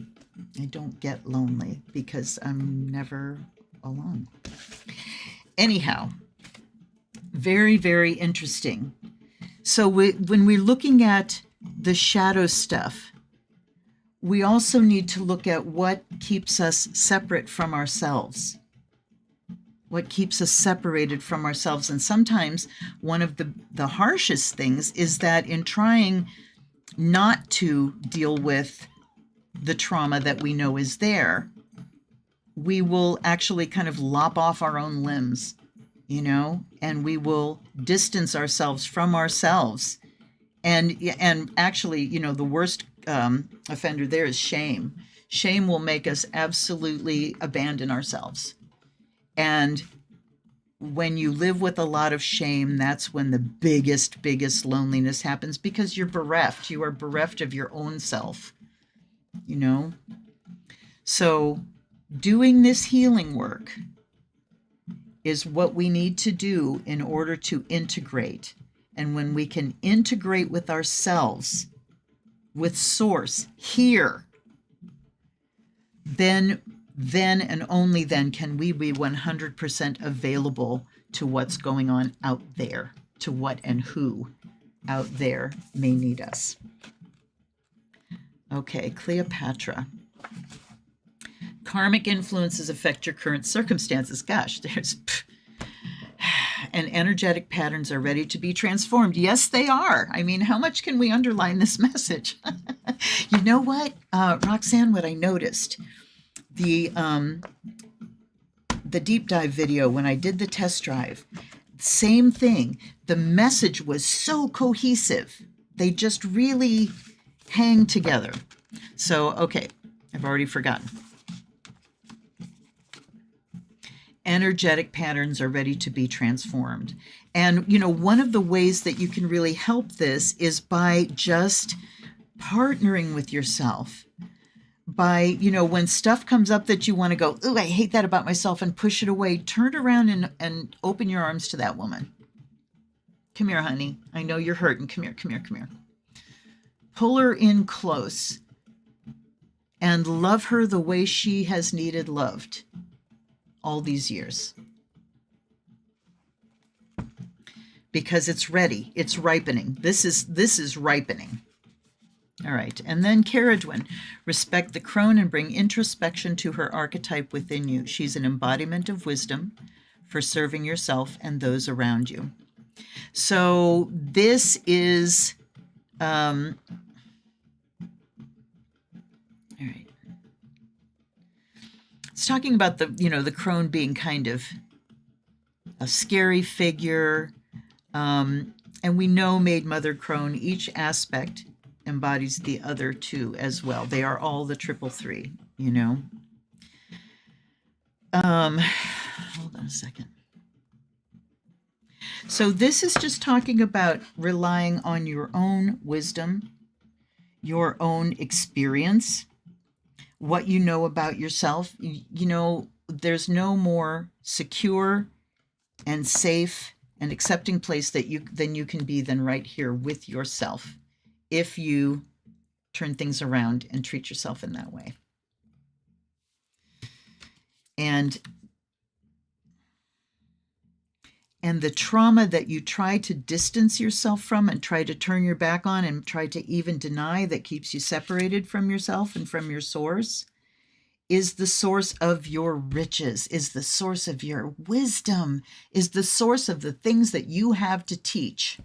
I don't get lonely because I'm never alone. Anyhow, very, very interesting. So when we're looking at the shadow stuff, we also need to look at what keeps us separate from ourselves. what keeps us separated from ourselves. And sometimes one of the harshest things is that in trying not to deal with the trauma that we know is there, we will actually kind of lop off our own limbs, you know, and we will distance ourselves from ourselves. And actually, you know, the worst offender there is shame. Shame will make us absolutely abandon ourselves. And when you live with a lot of shame, that's when the biggest loneliness happens, because you're bereft. You are bereft of your own self, you know? So doing this healing work is what we need to do in order to integrate. And when we can integrate with ourselves, with Source here, then and only then can we be 100% available to what's going on out there, to what and who out there may need us. Okay, Cleopatra. Karmic influences affect your current circumstances. Gosh, and energetic patterns are ready to be transformed. Yes, they are. I mean, how much can we underline this message? You know what, Roxanne, what I noticed, the deep dive video, when I did the test drive, same thing. The message was so cohesive. They just really hang together. So, okay, I've already forgotten. Energetic patterns are ready to be transformed. And, you know, one of the ways that you can really help this is by just partnering with yourself. By, you know, when stuff comes up that you want to go, ooh, I hate that about myself, and push it away, turn around and open your arms to that woman. Come here, honey. I know you're hurting. Come here, come here, come here. Pull her in close and love her the way she has needed loved all these years. Because it's ready. It's ripening. This is ripening. All right, and then Caradwin. Respect the crone and bring introspection to her archetype within you. She's an embodiment of wisdom for serving yourself and those around you. So this is, all right. It's talking about the, you know, the crone being kind of a scary figure. And we know Maid Mother Crone, each aspect embodies the other two as well. They are all the triple three, you know. Hold on a second. So this is just talking about relying on your own wisdom, your own experience, what you know about yourself. You know, there's no more secure and safe and accepting place that you can be than right here with yourself, if you turn things around and treat yourself in that way. And the trauma that you try to distance yourself from and try to turn your back on and try to even deny, that keeps you separated from yourself and from your source, is the source of your riches, is the source of your wisdom, is the source of the things that you have to teach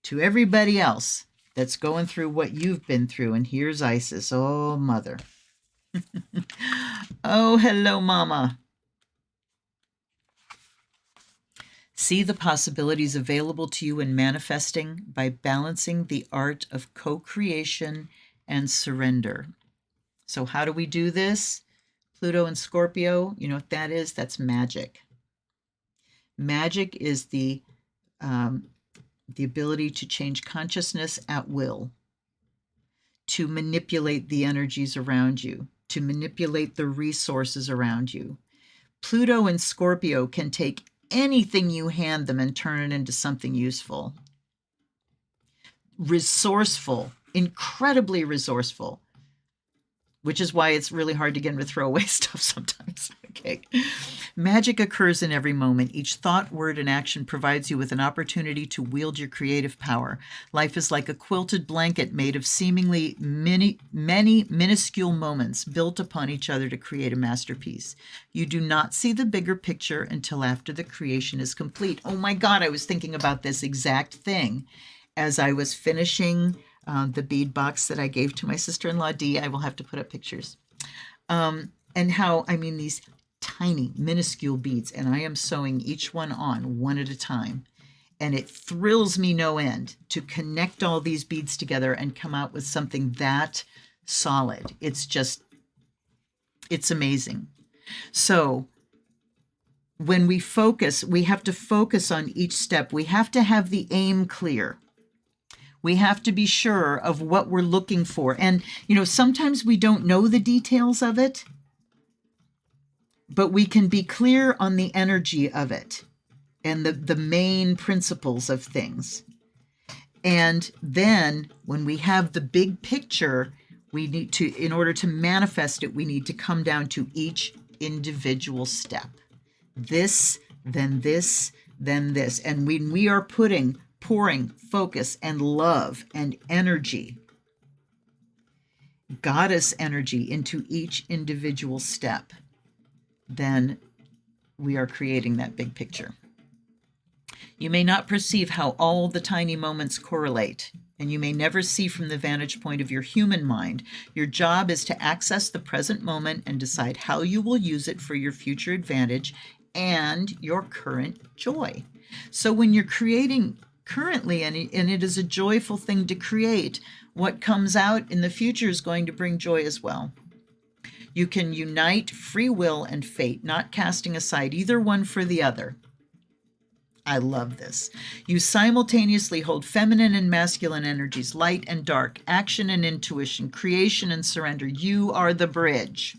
to everybody else that's going through what you've been through. And here's Isis. Oh, mother. Oh, hello, mama. See the possibilities available to you in manifesting by balancing the art of co-creation and surrender. So how do we do this? Pluto and Scorpio, you know what that is? That's magic. Magic is the ability to change consciousness at will, to manipulate the energies around you, to manipulate the resources around you. Pluto and Scorpio can take anything you hand them and turn it into something useful. Resourceful, incredibly resourceful. which is why it's really hard to get him to throw away stuff sometimes. Okay. Magic occurs in every moment. Each thought, word, and action provides you with an opportunity to wield your creative power. Life is like a quilted blanket made of seemingly many minuscule moments built upon each other to create a masterpiece. You do not see the bigger picture until after the creation is complete. Oh my God, I was thinking about this exact thing as I was finishing the bead box that I gave to my sister-in-law, Dee. I will have to put up pictures. And how, I mean, these tiny, minuscule beads, and I am sewing each one on one at a time. And it thrills me no end to connect all these beads together and come out with something that solid. It's amazing. So when we focus, we have to focus on each step. We have to have the aim clear. We have to be sure of what we're looking for. And, sometimes we don't know the details of it, but we can be clear on the energy of it and the main principles of things. And then when we have the big picture, we need to, in order to manifest it, we need to come down to each individual step. This, then this, then this. And when we are pouring focus and love and energy, goddess energy into each individual step, then we are creating that big picture. You may not perceive how all the tiny moments correlate, and you may never see from the vantage point of your human mind. Your job is to access the present moment and decide how you will use it for your future advantage and your current joy. So when you're creating currently, and it is a joyful thing to create, what comes out in the future is going to bring joy as well. You can unite free will and fate, not casting aside either one for the other. I love this. You simultaneously hold feminine and masculine energies, light and dark, action and intuition, creation and surrender. You are the bridge.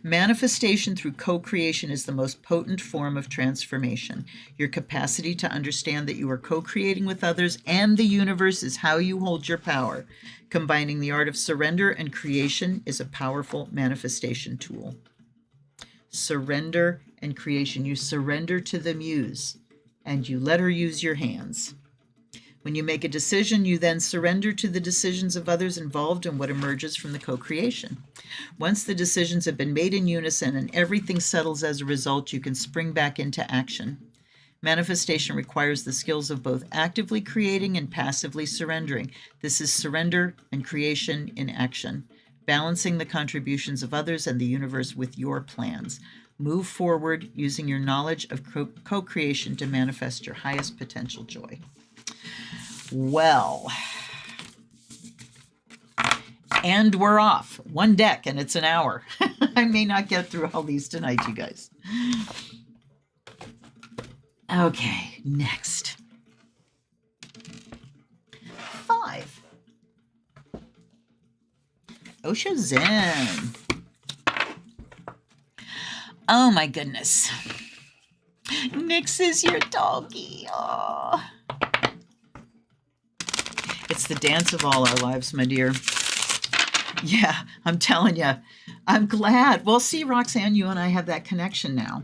Manifestation through co-creation is the most potent form of transformation. Your capacity to understand that you are co-creating with others and the universe is how you hold your power. Combining the art of surrender and creation is a powerful manifestation tool. Surrender and creation. You surrender to the muse and you let her use your hands. When you make a decision, you then surrender to the decisions of others involved in what emerges from the co-creation. Once the decisions have been made in unison and everything settles as a result, you can spring back into action. Manifestation requires the skills of both actively creating and passively surrendering. This is surrender and creation in action, balancing the contributions of others and the universe with your plans. Move forward using your knowledge of co-creation to manifest your highest potential joy. Well, and we're off. One deck, and it's an hour. I may not get through all these tonight, you guys. Okay, next. 5. Osho Zen. Oh, my goodness. Nix is your doggy. Oh. It's the dance of all our lives, my dear. Yeah, I'm telling you. I'm glad. Well, see, Roxanne, you and I have that connection now.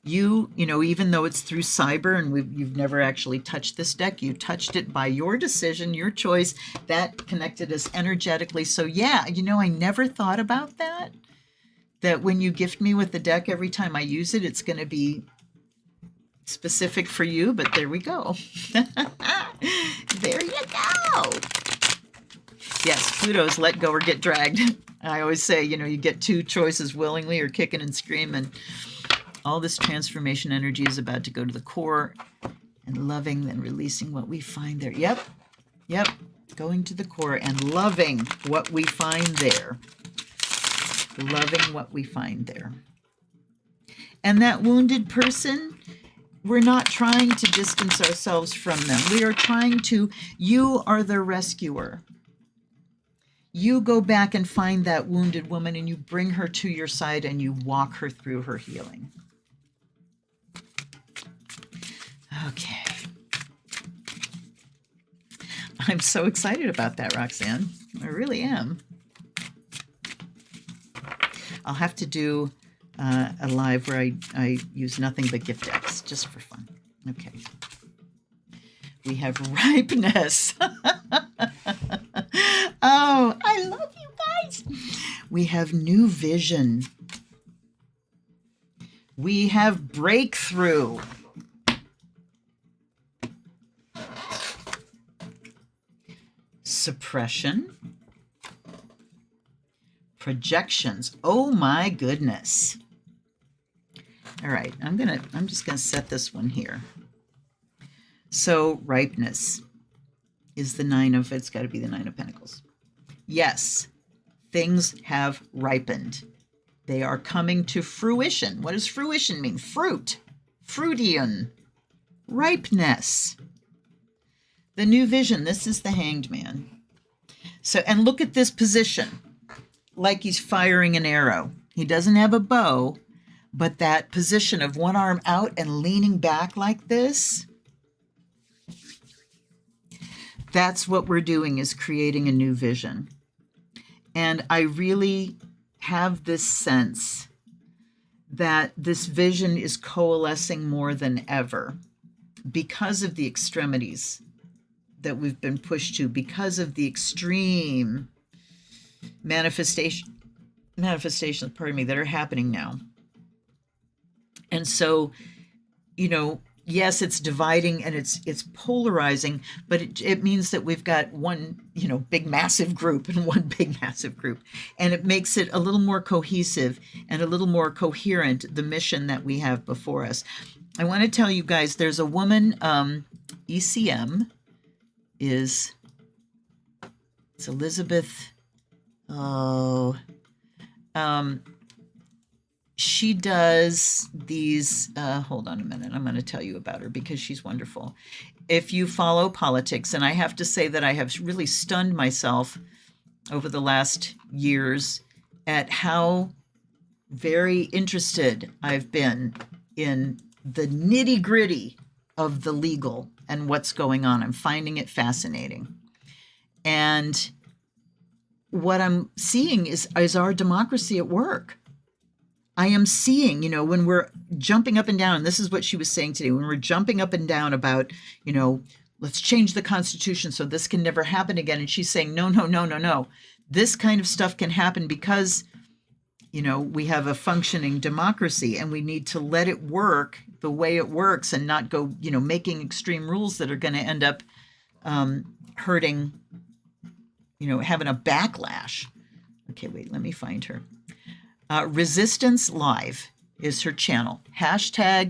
You know, even though it's through cyber and you've never actually touched this deck, you touched it by your decision, your choice. That connected us energetically. So yeah, I never thought about that. That when you gift me with the deck, every time I use it, it's going to be specific for you, but there we go. There you go. Yes, Pluto's let go or get dragged. I always say, you get two choices willingly or kicking and screaming. All this transformation energy is about to go to the core and loving, then releasing what we find there. Yep. Going to the core and loving what we find there. Loving what we find there. And that wounded person, we're not trying to distance ourselves from them. We are trying to, you are the rescuer. You go back and find that wounded woman and you bring her to your side and you walk her through her healing. Okay. I'm so excited about that, Roxanne. I really am. I'll have to do a live where I use nothing but gift decks just for fun. Okay. We have ripeness. Oh, I love you guys. We have new vision. We have breakthrough. Suppression. Projections. Oh my goodness. All right, I'm just gonna set this one here. So ripeness is the it's got to be the 9 of Pentacles. Yes, things have ripened. They are coming to fruition. What does fruition mean? Fruit, fruitian, ripeness. The new vision, this is the Hanged Man. So, and look at this position, like he's firing an arrow. He doesn't have a bow, but that position of one arm out and leaning back like this, that's what we're doing, is creating a new vision. And I really have this sense that this vision is coalescing more than ever because of the extremities that we've been pushed to, because of the extreme manifestations, that are happening now. And so, yes, it's dividing and it's polarizing, but it means that we've got one, big massive group and one big massive group. And it makes it a little more cohesive and a little more coherent, the mission that we have before us. I want to tell you guys, there's a woman, ECM it's Elizabeth. She does these, hold on a minute, I'm going to tell you about her because she's wonderful. If you follow politics, and I have to say that I have really stunned myself over the last years at how very interested I've been in the nitty-gritty of the legal and what's going on. I'm finding it fascinating. And what I'm seeing is our democracy at work. I am seeing, when we're jumping up and down, and this is what she was saying today, when we're jumping up and down about, let's change the Constitution so this can never happen again. And she's saying, no. This kind of stuff can happen because, we have a functioning democracy and we need to let it work the way it works and not go, making extreme rules that are going to end up hurting, having a backlash. Okay, wait, let me find her. Resistance Live is her channel.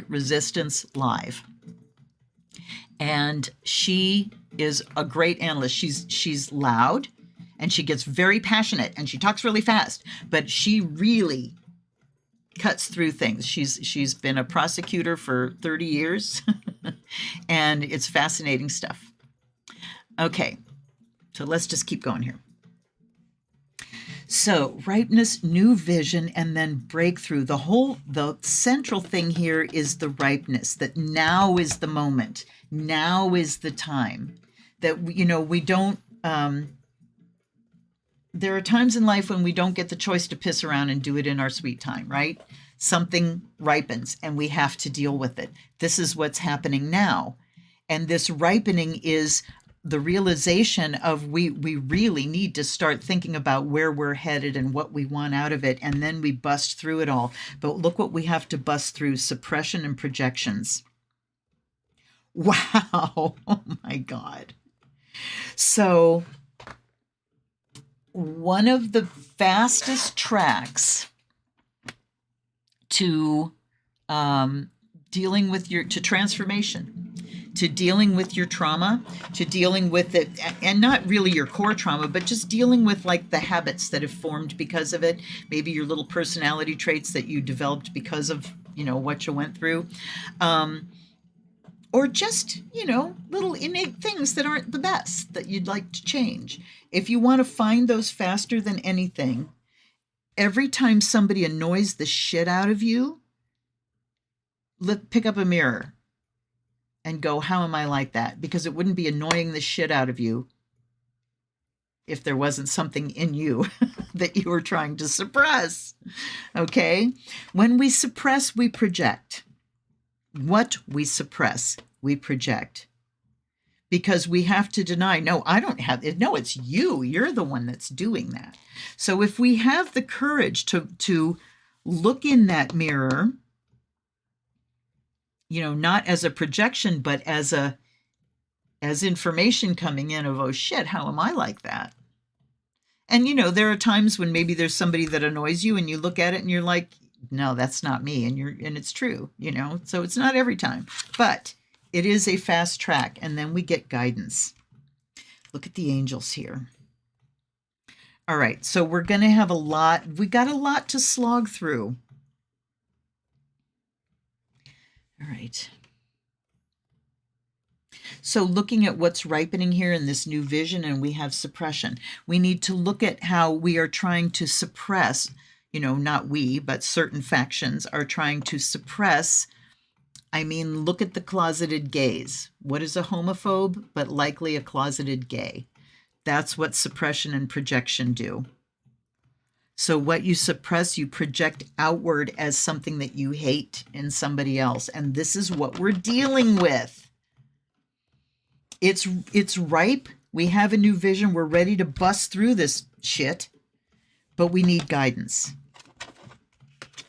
#Resistance Live. And she is a great analyst. She's loud and she gets very passionate and she talks really fast, but she really cuts through things. She's been a prosecutor for 30 years and it's fascinating stuff. Okay, so let's just keep going here. So ripeness, new vision, and then breakthrough. The central thing here is the ripeness, that now is the moment. Now is the time that, we don't, there are times in life when we don't get the choice to piss around and do it in our sweet time, right? Something ripens and we have to deal with it. This is what's happening now. And this ripening is the realization of we really need to start thinking about where we're headed and what we want out of it, and then we bust through it all. But look what we have to bust through: suppression and projections. Wow. Oh my God. So one of the fastest tracks to dealing with to transformation, to dealing with your trauma, to dealing with it, and not really your core trauma, but just dealing with like the habits that have formed because of it, maybe your little personality traits that you developed because of, what you went through, or just, little innate things that aren't the best that you'd like to change. If you want to find those faster than anything, every time somebody annoys the shit out of you, pick up a mirror and go, how am I like that? Because it wouldn't be annoying the shit out of you if there wasn't something in you that you were trying to suppress. Okay? When we suppress, we project. What we suppress, we project. Because we have to deny, no, I don't have it. No, it's you. You're the one that's doing that. So if we have the courage to look in that mirror, not as a projection, but as information coming in of, oh shit, how am I like that? And there are times when maybe there's somebody that annoys you and you look at it and you're like, no, that's not me. And it's true, so it's not every time, but it is a fast track. And then we get guidance. Look at the angels here. All right. So we're going to have we got a lot to slog through. All right. So looking at what's ripening here in this new vision, and we have suppression. We need to look at how we are trying to suppress, not we, but certain factions are trying to suppress. Look at the closeted gays. What is a homophobe, but likely a closeted gay? That's what suppression and projection do. So what you suppress, you project outward as something that you hate in somebody else. And this is what we're dealing with. It's ripe. We have a new vision. We're ready to bust through this shit, but we need guidance.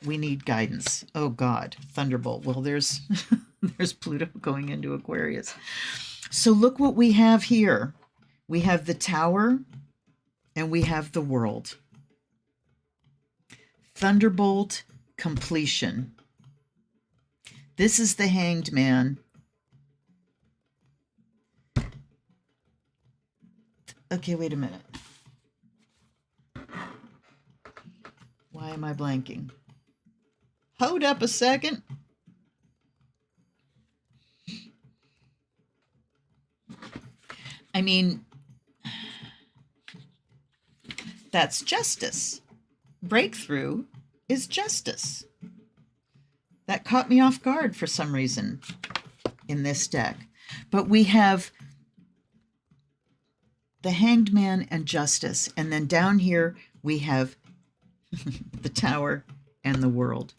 We need guidance. Oh God, Thunderbolt. Well, there's there's Pluto going into Aquarius. So look what we have here. We have the Tower and we have the World. Thunderbolt, completion. This is the Hanged Man. Okay, wait a minute. Why am I blanking? Hold up a second. That's justice. Breakthrough is justice. That caught me off guard for some reason in this deck. But we have the Hanged Man and justice. And then down here we have the Tower and the World.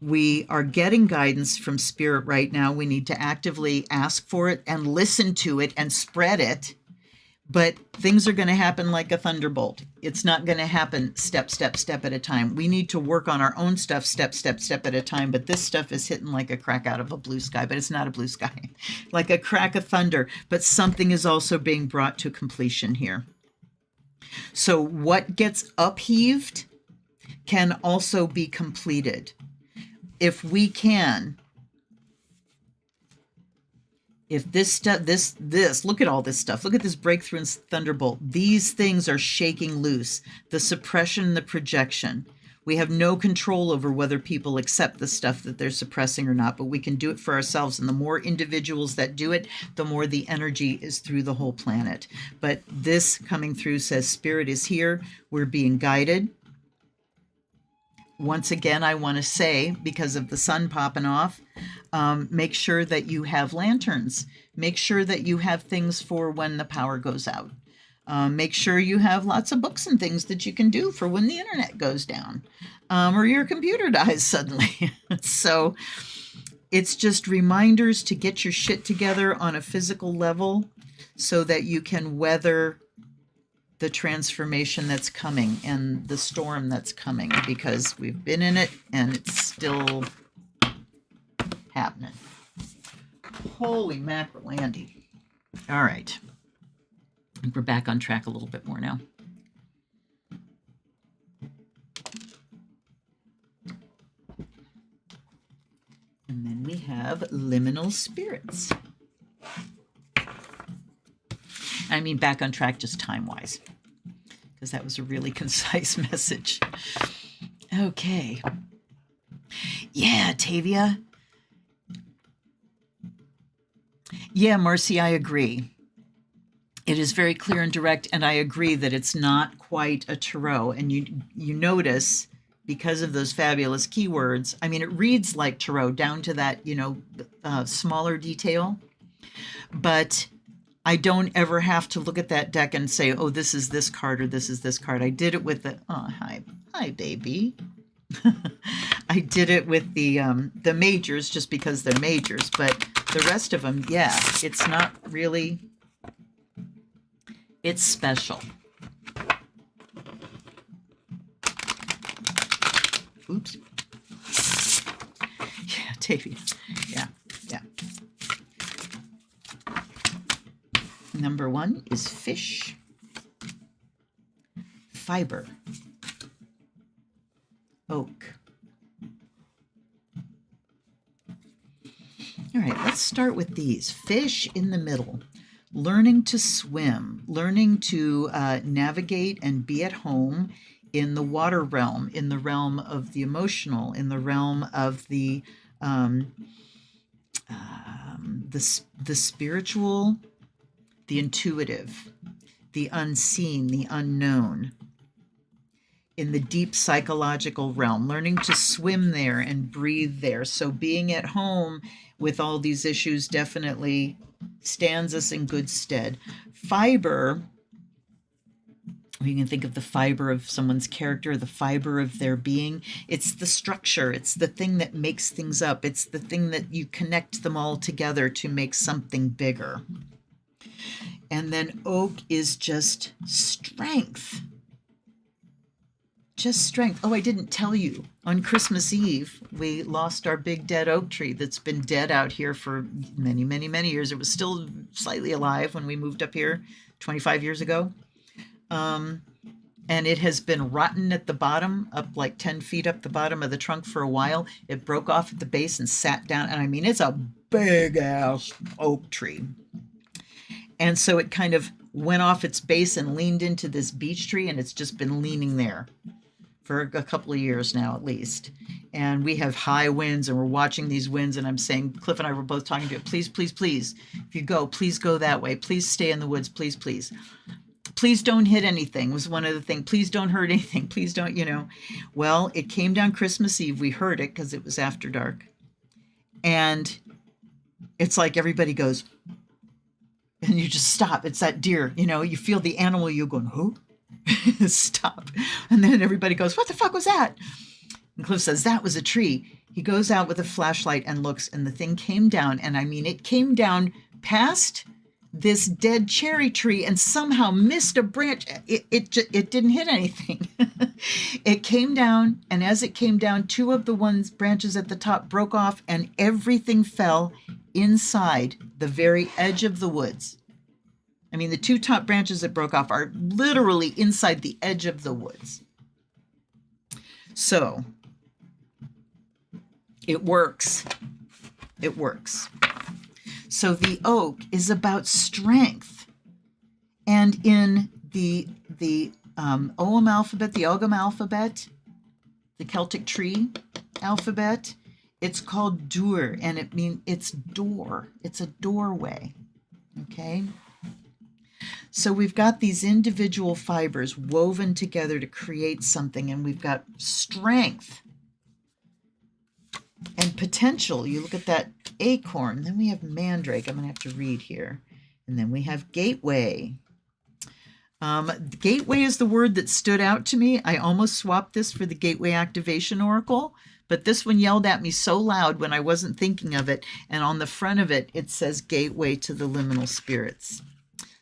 We are getting guidance from Spirit right now. We need to actively ask for it and listen to it and spread it. But things are going to happen like a thunderbolt. It's not going to happen step, step, step at a time. We need to work on our own stuff step, step, step at a time. But this stuff is hitting like a crack out of a blue sky. But it's not a blue sky. Like a crack of thunder. But something is also being brought to completion here. So what gets upheaved can also be completed. If we can, if this stuff, look at all this stuff. Look at this breakthrough and thunderbolt. These things are shaking loose. The suppression and the projection. We have no control over whether people accept the stuff that they're suppressing or not, but we can do it for ourselves. And the more individuals that do it, the more the energy is through the whole planet. But this coming through says Spirit is here. We're being guided. Once again, I want to say, because of the sun popping off, make sure that you have lanterns. Make sure that you have things for when the power goes out. Make sure you have lots of books and things that you can do for when the internet goes down or your computer dies suddenly. So it's just reminders to get your shit together on a physical level so that you can weather the transformation that's coming and the storm that's coming, because we've been in it and it's still happening. Holy mackerel, Andy. All right. I think we're back on track a little bit more now. And then we have liminal spirits. Back on track just time-wise, because that was a really concise message. Okay. Yeah, Tavia. Yeah, Marcy, I agree. It is very clear and direct, and I agree that it's not quite a tarot. And you notice, because of those fabulous keywords, it reads like tarot down to that, smaller detail. But I don't ever have to look at that deck and say, oh, this is this card or this is this card. I did it with the, oh, hi, baby. I did it with the majors just because they're majors, but the rest of them, yeah, it's not really, it's special. Oops. Yeah, Davey. Yeah. Number 1 is fish, fiber, oak. All right, let's start with these. Fish in the middle. Learning to swim, learning to navigate and be at home in the water realm, in the realm of the emotional, in the realm of the spiritual, the intuitive, the unseen, the unknown, in the deep psychological realm, learning to swim there and breathe there. So being at home with all these issues definitely stands us in good stead. Fiber, you can think of the fiber of someone's character, the fiber of their being. It's the structure. It's the thing that makes things up. It's the thing that you connect them all together to make something bigger. And then oak is just strength. Just strength. Oh, I didn't tell you. On Christmas Eve, we lost our big dead oak tree that's been dead out here for many, many, many years. It was still slightly alive when we moved up here 25 years ago. And it has been rotten at the bottom, up like 10 feet up the bottom of the trunk for a while. It broke off at the base and sat down. And I mean, it's a big ass oak tree. And so it kind of went off its base and leaned into this beech tree, and it's just been leaning there for a couple of years now, at least. And we have high winds, and we're watching these winds, and I'm saying, Cliff and I were both talking to it, please, please, please, if you go, please go that way. Please stay in the woods, please, please. Please don't hit anything was one of the things. Please don't hurt anything. Please don't, Well, it came down Christmas Eve. We heard it because it was after dark. And it's like everybody goes, and you just stop. It's that deer, you feel the animal, you going, who? Stop. And then everybody goes, what the fuck was that? And Cliff says, that was a tree. He goes out with a flashlight and looks, and the thing came down. And I mean, it came down past this dead cherry tree and somehow missed a branch. It didn't hit anything. It came down, and as it came down, 2 of the branches at the top broke off, and everything fell inside the very edge of the woods. I mean, the 2 top branches that broke off are literally inside the edge of the woods. So it works. It works. So the oak is about strength. And in the Ogham alphabet, the Ogham alphabet, the Celtic tree alphabet, it's called dur, and it's door. It's a doorway. Okay? So we've got these individual fibers woven together to create something, and we've got strength and potential. You look at that acorn, then we have mandrake. I'm going to have to read here. And then we have gateway. Gateway is the word that stood out to me. I almost swapped this for the gateway activation oracle, but this one yelled at me so loud when I wasn't thinking of it. And on the front of it, it says gateway to the liminal spirits.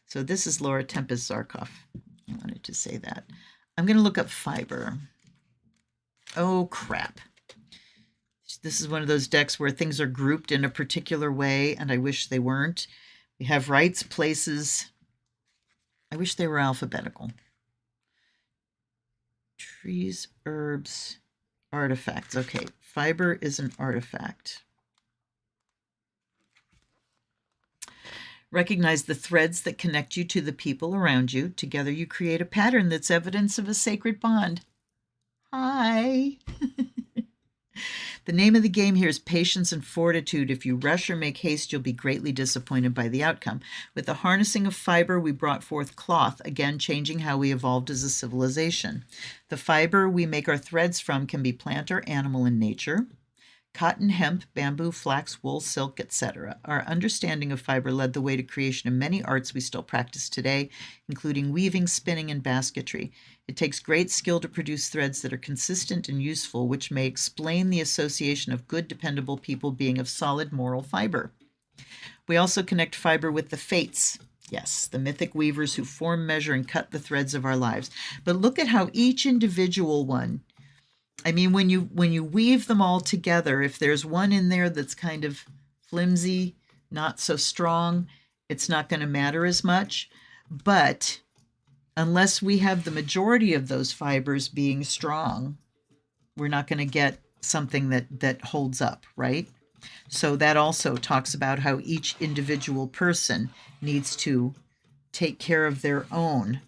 So this is Laura Tempest Zarkov. I wanted to say that. I'm going to look up fiber. Oh, crap. This is one of those decks where things are grouped in a particular way, and I wish they weren't. We have rights, places. I wish they were alphabetical. Trees, herbs, artifacts. Okay, fiber is an artifact. Recognize the threads that connect you to the people around you. Together you create a pattern that's evidence of a sacred bond. Hi. The name of the game here is patience and fortitude. If you rush or make haste, you'll be greatly disappointed by the outcome. With the harnessing of fiber, we brought forth cloth, again changing how we evolved as a civilization. The fiber we make our threads from can be plant or animal in nature. Cotton, hemp, bamboo, flax, wool, silk, etc. Our understanding of fiber led the way to creation of many arts we still practice today, including weaving, spinning, and basketry. It takes great skill to produce threads that are consistent and useful, which may explain the association of good, dependable people being of solid moral fiber. We also connect fiber with the fates. Yes, the mythic weavers who form, measure, and cut the threads of our lives. But look at how each individual one, I mean, when you weave them all together, if there's one in there that's kind of flimsy, not so strong, it's not going to matter as much. But unless we have the majority of those fibers being strong, we're not going to get something that holds up, right? So that also talks about how each individual person needs to take care of their own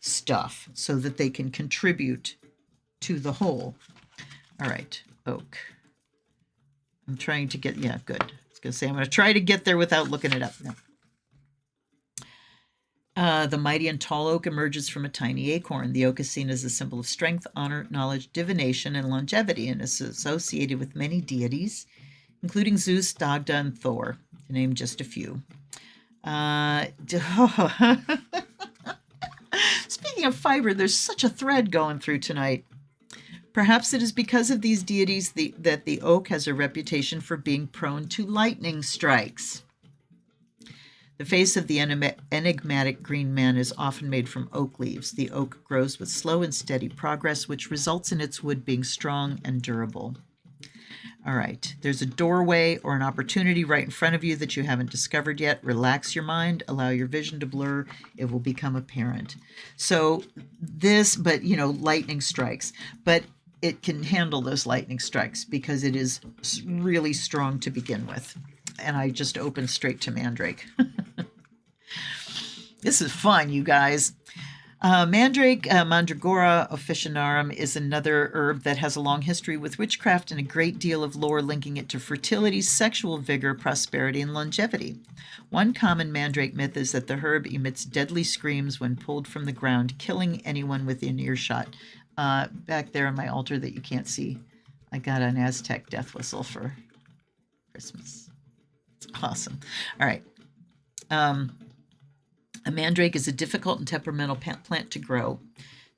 stuff so that they can contribute to the whole. All right, oak. I'm trying to get, yeah, good. I was going to say, I'm going to try to get there without looking it up. No. The mighty and tall oak emerges from a tiny acorn. The oak is seen as a symbol of strength, honor, knowledge, divination, and longevity, and is associated with many deities, including Zeus, Dagda, and Thor, to name just a few. Speaking of fiber, there's such a thread going through tonight. Perhaps it is because of these deities that the oak has a reputation for being prone to lightning strikes. The face of the enigmatic green man is often made from oak leaves. The oak grows with slow and steady progress, which results in its wood being strong and durable. All right, there's a doorway or an opportunity right in front of you that you haven't discovered yet. Relax your mind, allow your vision to blur. It will become apparent. So this, but lightning strikes. But it can handle those lightning strikes because it is really strong to begin with. And I just opened straight to mandrake. This is fun, you guys. Mandrake, Mandragora officinarum, is another herb that has a long history with witchcraft and a great deal of lore linking it to fertility, sexual vigor, prosperity, and longevity. One common mandrake myth is that the herb emits deadly screams when pulled from the ground, killing anyone within earshot. Back there on my altar that you can't see, I got an Aztec death whistle for Christmas. It's awesome. All right. A mandrake is a difficult and temperamental plant to grow.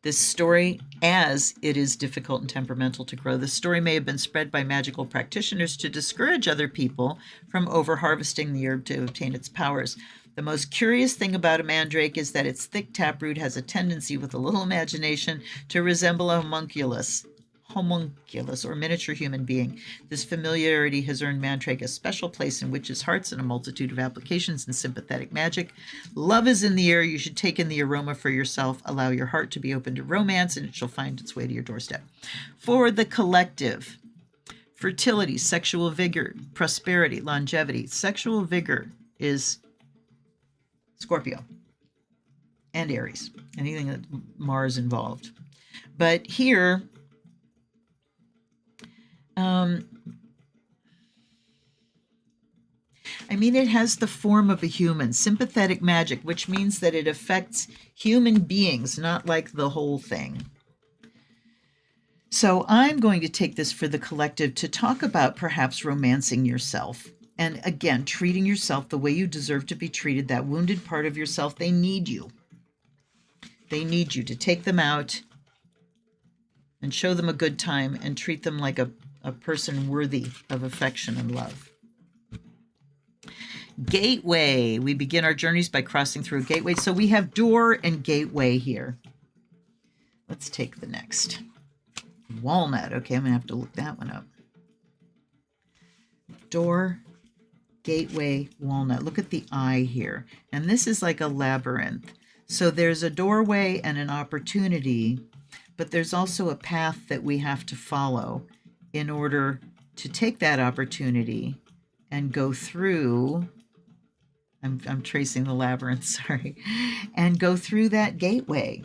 This story, as it is difficult and temperamental to grow, the story may have been spread by magical practitioners to discourage other people from over-harvesting the herb to obtain its powers. The most curious thing about a mandrake is that its thick taproot has a tendency, with a little imagination, to resemble a homunculus or miniature human being. This familiarity has earned mandrake a special place in witches' hearts and a multitude of applications in sympathetic magic. Love is in the air. You should take in the aroma for yourself. Allow your heart to be open to romance, and it shall find its way to your doorstep. For the collective, fertility, sexual vigor, prosperity, longevity. Sexual vigor is Scorpio and Aries, anything that Mars involved. But here, it has the form of a human, sympathetic magic, which means that it affects human beings, not like the whole thing. So I'm going to take this for the collective to talk about perhaps romancing yourself. And again, treating yourself the way you deserve to be treated, that wounded part of yourself. They need you. They need you to take them out and show them a good time and treat them like a person worthy of affection and love. Gateway. We begin our journeys by crossing through a gateway. So we have door and gateway here. Let's take the next. Walnut. Okay, I'm going to have to look that one up. Door, gateway, walnut. Look at the eye here. And this is like a labyrinth. So there's a doorway and an opportunity, but there's also a path that we have to follow in order to take that opportunity and go through. I'm tracing the labyrinth, sorry, and go through that gateway.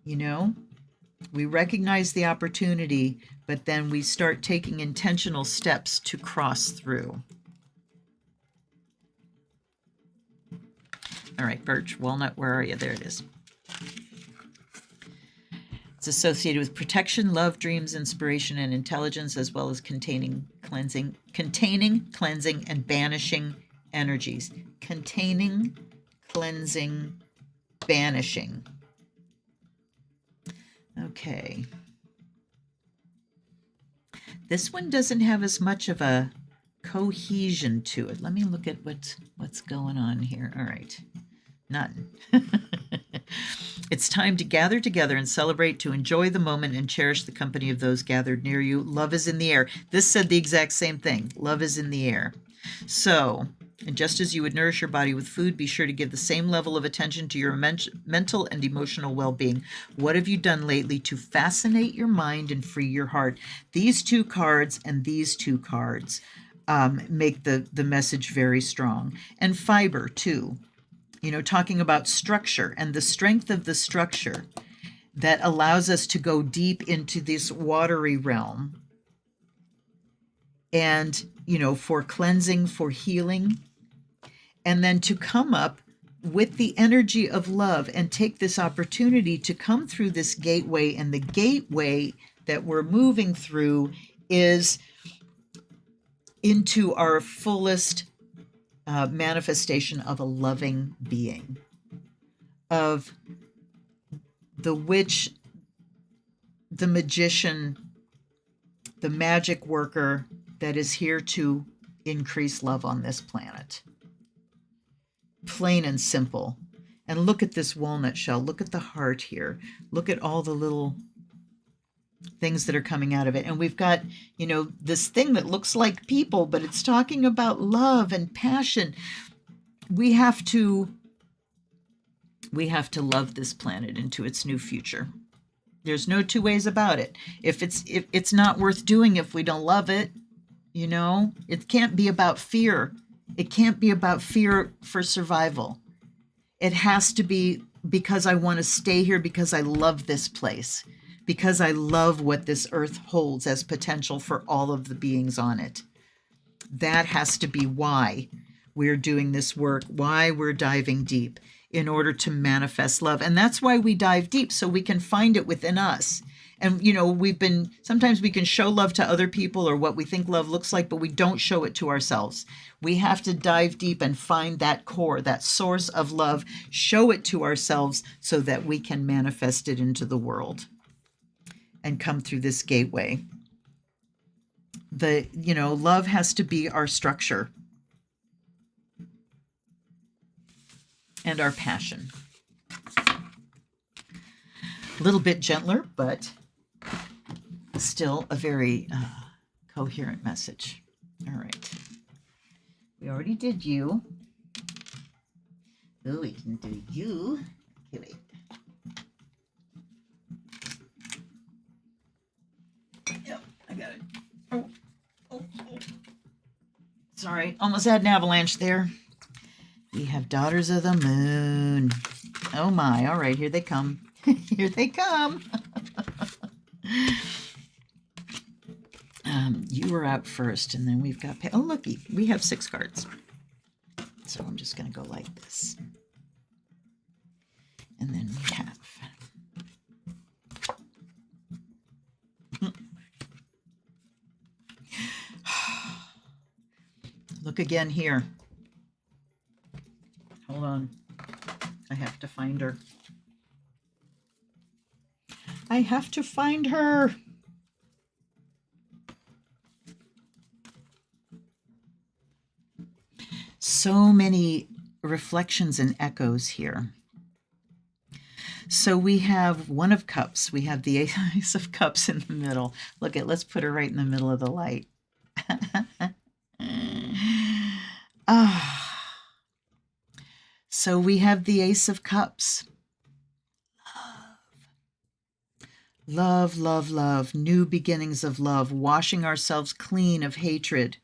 We recognize the opportunity, but then we start taking intentional steps to cross through. All right, birch, walnut, where are you? There it is. It's associated with protection, love, dreams, inspiration, and intelligence, as well as containing, cleansing, and banishing energies. Containing, cleansing, banishing. Okay. This one doesn't have as much of a cohesion to it. Let me look at what's going on here. All right. None. It's time to gather together and celebrate, to enjoy the moment and cherish the company of those gathered near you. Love is in the air. This said the exact same thing. Love is in the air. So, and just as you would nourish your body with food, be sure to give the same level of attention to your mental and emotional well-being. What have you done lately to fascinate your mind and free your heart? These two cards and these two cards make the message very strong. And fiber, too. You know, talking about structure and the strength of the structure that allows us to go deep into this watery realm. And, you know, for cleansing, for healing. And then to come up with the energy of love and take this opportunity to come through this gateway. And the gateway that we're moving through is into our fullest manifestation of a loving being, of the witch, the magician, the magic worker that is here to increase love on this planet. Plain and simple. And look at this walnut shell. Look at the heart here. Look at all the little things that are coming out of it. And we've got, you know, this thing that looks like people, but it's talking about love and passion. We have to love this planet into its new future. There's no two ways about it. If it's not worth doing if we don't love it, you know, it can't be about fear. It can't be about fear for survival. It has to be because I want to stay here, because I love this place, because I love what this earth holds as potential for all of the beings on it. That has to be why we're doing this work, why we're diving deep, in order to manifest love. And that's why we dive deep, so we can find it within us. And, you know, sometimes we can show love to other people or what we think love looks like, but we don't show it to ourselves. We have to dive deep and find that core, that source of love, show it to ourselves so that we can manifest it into the world and come through this gateway. Love has to be our structure and our passion. A little bit gentler, but still a very coherent message. All right. We already did you. Oh, we can do you. Okay, wait. Yep, I got it. Oh. Sorry, almost had an avalanche there. We have Daughters of the Moon. Oh my, all right, here they come. Here they come. You were out first, and then we've got... Oh, looky, we have 6 cards. So I'm just going to go like this. And then we have... Look again here. Hold on. I have to find her. I have to find her. So many reflections and echoes here. So we have One of Cups. We have the Ace of Cups in the middle. Let's put her right in the middle of the light. So we have the Ace of Cups. Love, love, love. New beginnings of love. Washing ourselves clean of hatred.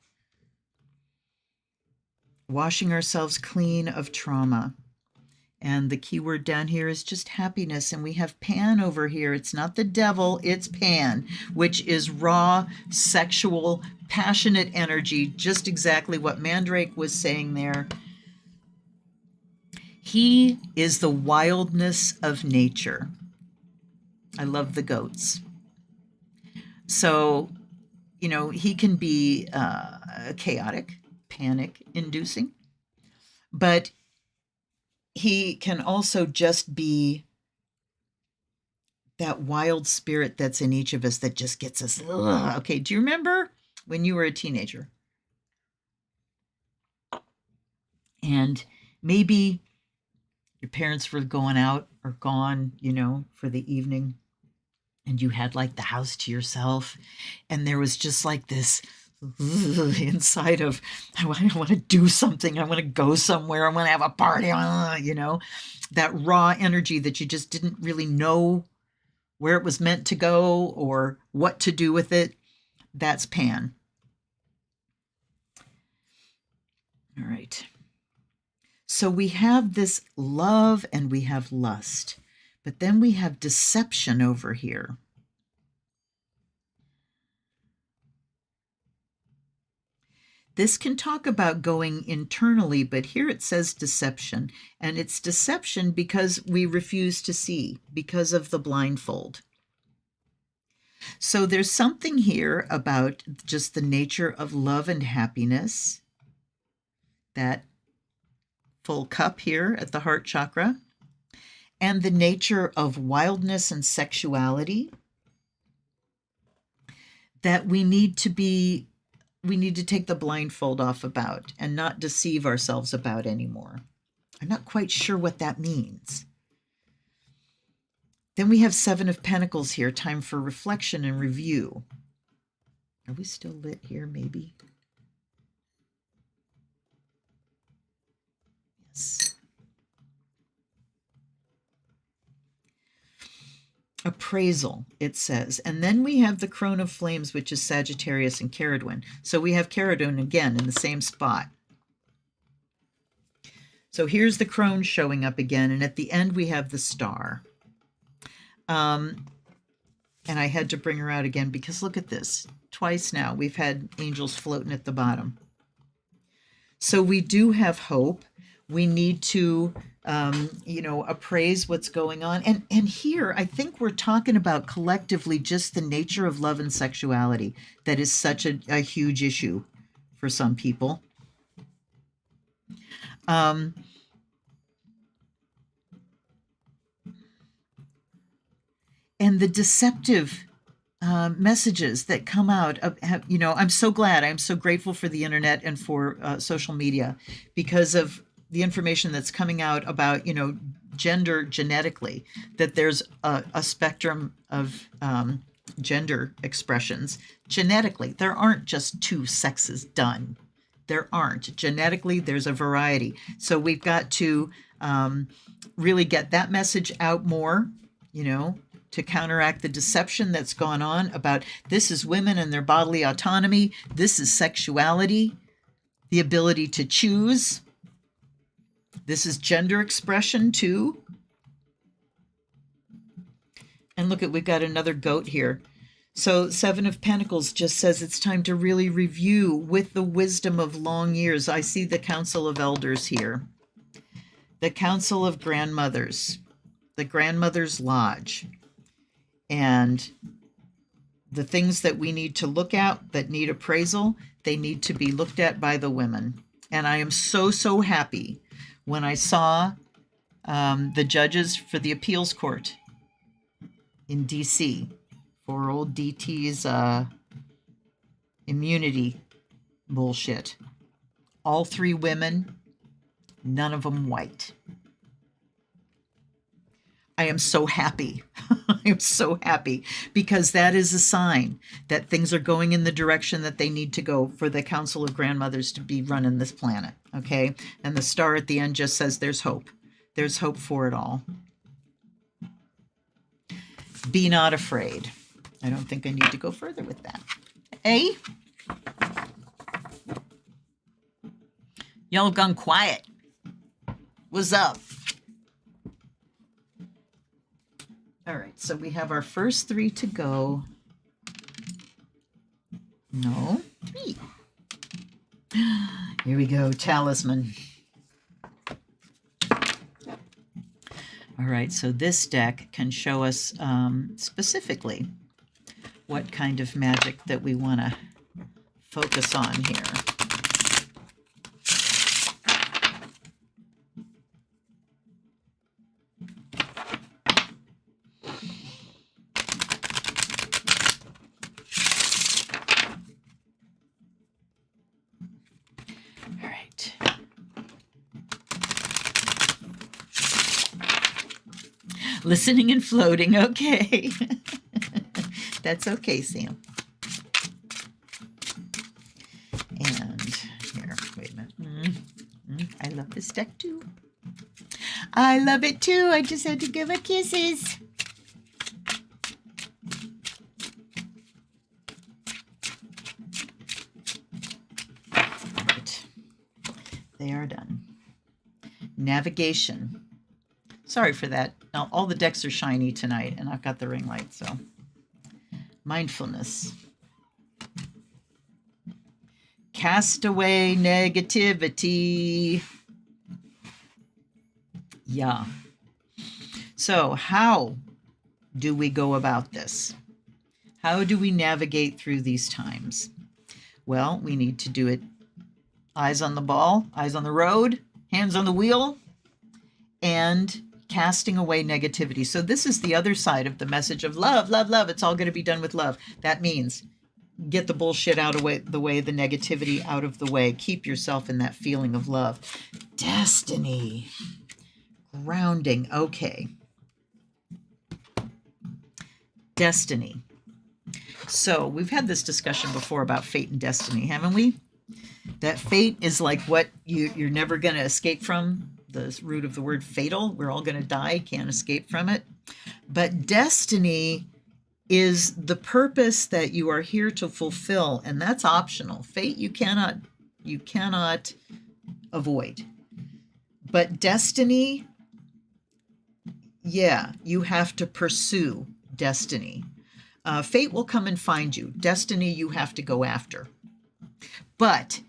Washing ourselves clean of trauma. And the key word down here is just happiness. And we have Pan over here. It's not the devil, it's Pan, which is raw, sexual, passionate energy. Just exactly what Mandrake was saying there. He is the wildness of nature. I love the goats. So, he can be chaotic, panic inducing, but he can also just be that wild spirit that's in each of us that just gets us. Ugh. Okay, do you remember when you were a teenager? And maybe your parents were going out or gone, for the evening, and you had like the house to yourself, and there was just like this inside of, I want to do something, I want to go somewhere, I want to have a party, that raw energy that you just didn't really know where it was meant to go or what to do with it. That's Pan. All right. So we have this love and we have lust, but then we have deception over here. This can talk about going internally, but here it says deception, and it's deception because we refuse to see, because of the blindfold. So there's something here about just the nature of love and happiness, that full cup here at the heart chakra, and the nature of wildness and sexuality that we need to take the blindfold off about and not deceive ourselves about anymore. I'm not quite sure what that means. Then we have Seven of Pentacles here, time for reflection and review. Are we still lit here, maybe? Yes. Appraisal, it says. And then we have the Crone of Flames, which is Sagittarius and Caradwen. So we have Caradwen again in the same spot. So here's the Crone showing up again. And at the end, we have the Star. And I had to bring her out again because look at this. Twice now, we've had angels floating at the bottom. So we do have hope. We need to appraise what's going on. And here, I think we're talking about collectively just the nature of love and sexuality that is such a huge issue for some people. And the deceptive messages that come out of, I'm so glad, I'm so grateful for the internet and for social media because of the information that's coming out about, gender genetically, that there's a spectrum of gender expressions genetically. There aren't just two sexes done. There aren't. Genetically, there's a variety. So we've got to really get that message out more, to counteract the deception that's gone on about this is women and their bodily autonomy. This is sexuality, the ability to choose. This is gender expression too. And look we've got another goat here. So Seven of Pentacles just says it's time to really review with the wisdom of long years. I see the Council of Elders here. The Council of Grandmothers. The Grandmother's Lodge. And the things that we need to look at that need appraisal, they need to be looked at by the women. And I am so, so happy when I saw the judges for the appeals court in D.C. for old DT's immunity bullshit. All three women, none of them white. I am so happy. I am so happy because that is a sign that things are going in the direction that they need to go for the Council of Grandmothers to be running this planet. Okay. And the star at the end just says there's hope. There's hope for it all. Be not afraid. I don't think I need to go further with that. Hey? Y'all have gone quiet. What's up? All right, so we have our first three to go. No, three. Here we go, Talisman. All right, so this deck can show us specifically what kind of magic that we want to focus on here. All right. Listening and floating, okay. That's okay, Sam. And here, wait a minute. I love this deck too. I love it too. I just had to give it kisses. Right. They are done. Navigation. Sorry for that. Now, all the decks are shiny tonight, and I've got the ring light, so. Mindfulness. Cast away negativity. Yeah. So how do we go about this? How do we navigate through these times? Well, we need to do it eyes on the ball, eyes on the road, hands on the wheel, and casting away negativity. So this is the other side of the message of love, love, love. It's all going to be done with love. That means get the bullshit out of the way, the negativity out of the way. Keep yourself in that feeling of love. Destiny. Grounding. Okay. Destiny. So we've had this discussion before about fate and destiny, haven't we? That fate is like what you're never going to escape from. The root of the word fatal. We're all going to die, can't escape from it. But destiny is the purpose that you are here to fulfill, and that's optional. Fate you cannot avoid. But destiny, yeah, you have to pursue destiny. Fate will come and find you. Destiny you have to go after. But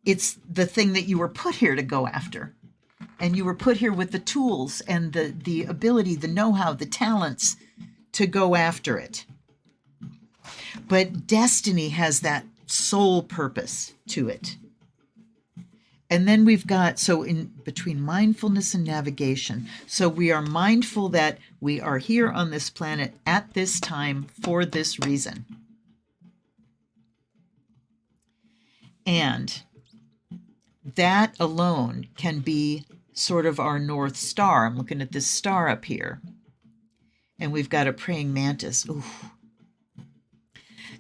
it's the thing that you were put here to go after. And you were put here with the tools and the ability, the know-how, the talents to go after it. But destiny has that sole purpose to it. And then we've got, so in between mindfulness and navigation, so we are mindful that we are here on this planet at this time for this reason. And that alone can be sort of our North Star. I'm looking at this star up here. And we've got a praying mantis. Ooh.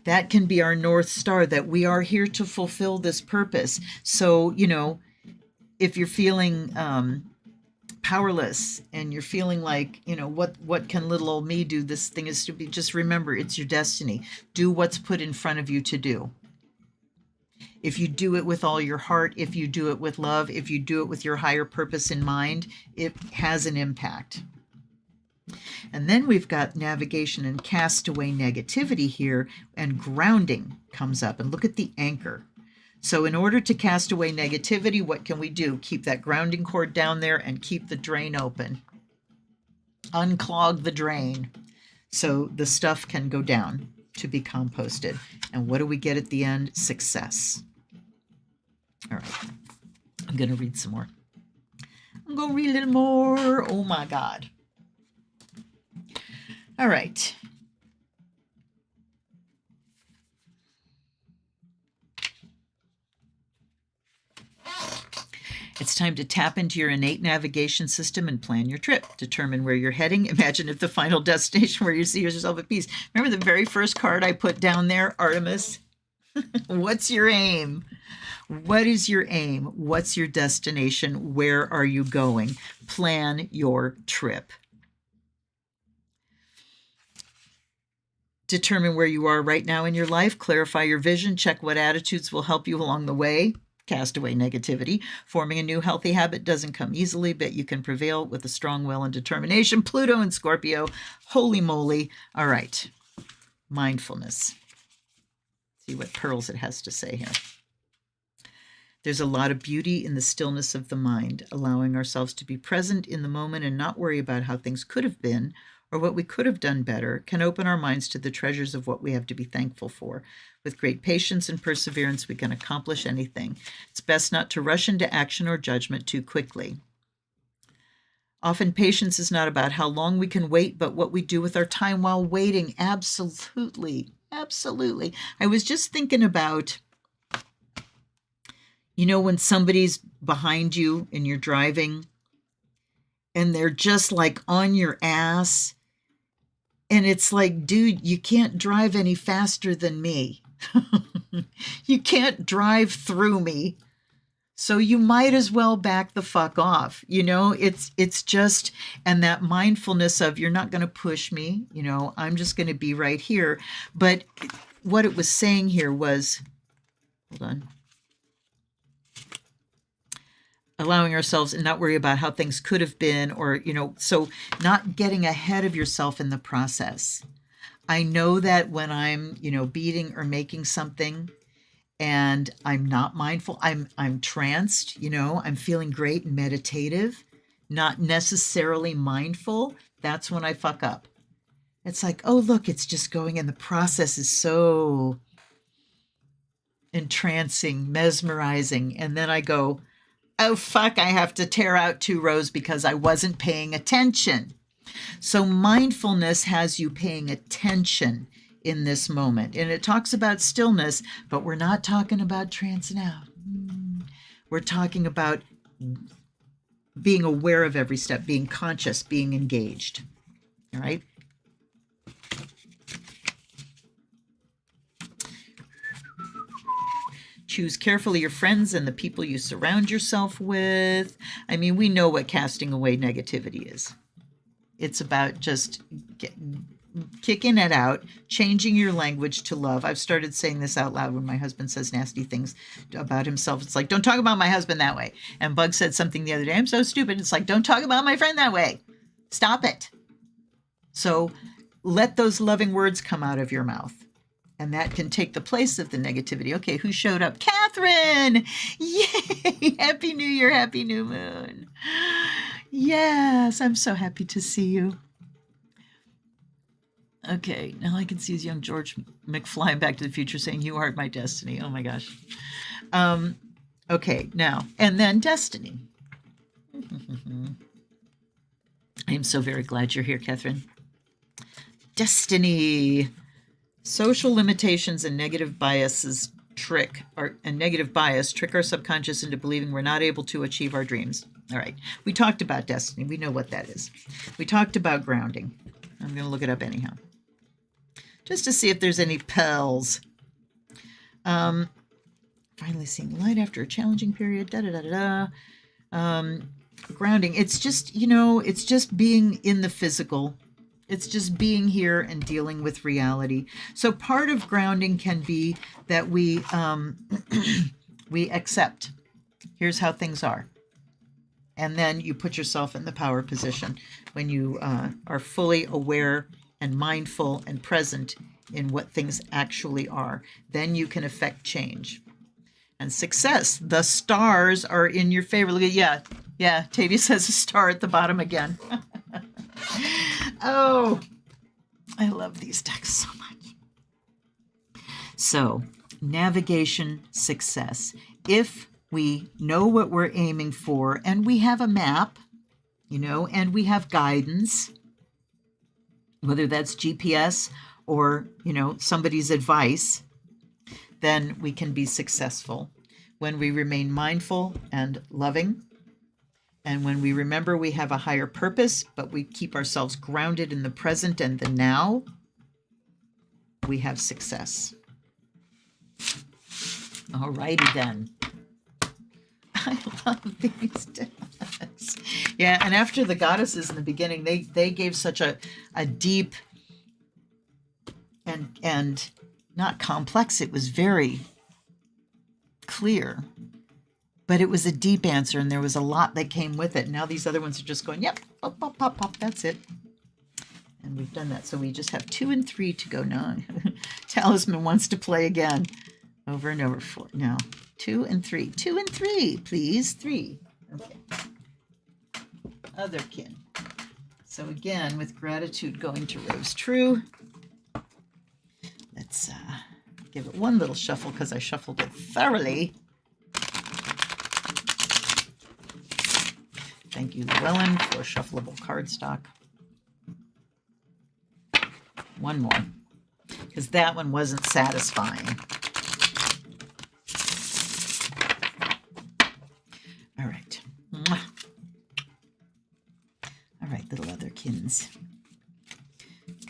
That can be our North Star, that we are here to fulfill this purpose. So, you know, if you're feeling powerless and you're feeling like, you know, what can little old me do? This thing is stupid. Just remember, it's your destiny. Do what's put in front of you to do. If you do it with all your heart, if you do it with love, if you do it with your higher purpose in mind, it has an impact. And then we've got navigation and cast away negativity here, and grounding comes up. And look at the anchor. So in order to cast away negativity, what can we do? Keep that grounding cord down there and keep the drain open. Unclog the drain so the stuff can go down to be composted. And what do we get at the end? Success. All right, I'm going to read some more. I'm going to read a little more. Oh my God. All right. It's time to tap into your innate navigation system and plan your trip. Determine where you're heading. Imagine if the final destination where you see yourself at peace. Remember the very first card I put down there, Artemis? What's your aim? What is your aim? What's your destination? Where are you going? Plan your trip. Determine where you are right now in your life. Clarify your vision. Check what attitudes will help you along the way. Cast away negativity. Forming a new healthy habit doesn't come easily, but you can prevail with a strong will and determination. Pluto and Scorpio. Holy moly. All right. Mindfulness. See what pearls it has to say here. There's a lot of beauty in the stillness of the mind, allowing ourselves to be present in the moment and not worry about how things could have been or what we could have done better can open our minds to the treasures of what we have to be thankful for. With great patience and perseverance, we can accomplish anything. It's best not to rush into action or judgment too quickly. Often patience is not about how long we can wait, but what we do with our time while waiting. Absolutely. Absolutely. I was just thinking about, when somebody's behind you and you're driving and they're just like on your ass. And it's like, dude, you can't drive any faster than me. You can't drive through me. So you might as well back the fuck off. It's just, and that mindfulness of you're not going to push me, I'm just going to be right here. But what it was saying here was, hold on, allowing ourselves and not worry about how things could have been, or, so not getting ahead of yourself in the process. I know that when I'm, beating or making something and I'm not mindful, I'm tranced, I'm feeling great and meditative, not necessarily mindful. That's when I fuck up. It's like, oh, look, it's just going, and the process is so entrancing, mesmerizing. And then I go, oh, fuck, I have to tear out 2 rows because I wasn't paying attention. So mindfulness has you paying attention in this moment. And it talks about stillness, but we're not talking about trancing out. We're talking about being aware of every step, being conscious, being engaged. All right? Choose carefully your friends and the people you surround yourself with. I mean, we know what casting away negativity is. It's about just kicking it out, changing your language to love. I've started saying this out loud when my husband says nasty things about himself. It's like, don't talk about my husband that way. And Bug said something the other day, I'm so stupid. It's like, don't talk about my friend that way. Stop it. So let those loving words come out of your mouth. And that can take the place of the negativity. Okay, who showed up? Catherine! Yay! Happy New Year, Happy New Moon. Yes, I'm so happy to see you. Okay, now I can see young George McFly in Back to the Future saying, you are my destiny. Oh my gosh. Okay, now, and then destiny. I am so very glad you're here, Catherine. Destiny. Social limitations and negative biases trick our subconscious into believing we're not able to achieve our dreams. All right. We talked about destiny. We know what that is. We talked about grounding. I'm going to look it up anyhow, just to see if there's any pearls. Finally seeing light after a challenging period. Grounding. It's just, it's just being in the physical. It's just being here and dealing with reality. So part of grounding can be that we we accept. Here's how things are. And then you put yourself in the power position when you are fully aware and mindful and present in what things actually are. Then you can affect change. And success. The stars are in your favor. Look at, yeah, Tavia says a star at the bottom again. Oh, I love these decks so much. So, navigation success. If we know what we're aiming for and we have a map, and we have guidance, whether that's GPS or, somebody's advice, then we can be successful. When we remain mindful and loving, and when we remember we have a higher purpose, but we keep ourselves grounded in the present and the now, we have success. All righty then. I love these decks. Yeah, and after the goddesses in the beginning, they gave such a deep and not complex, it was very clear. But it was a deep answer, and there was a lot that came with it. Now these other ones are just going, yep, pop, pop, pop, pop, that's it. And we've done that. So we just have 2 and 3 to go now. Talisman wants to play again. Over and over. 4. Now, 2 and 3. 2 and 3, please. 3. Okay. Otherkin. So again, with gratitude going to Rose True, let's give it one little shuffle because I shuffled it thoroughly. Thank you, Llewellyn, for shuffleable cardstock. One more, because that one wasn't satisfying. All right. All right, little otherkins.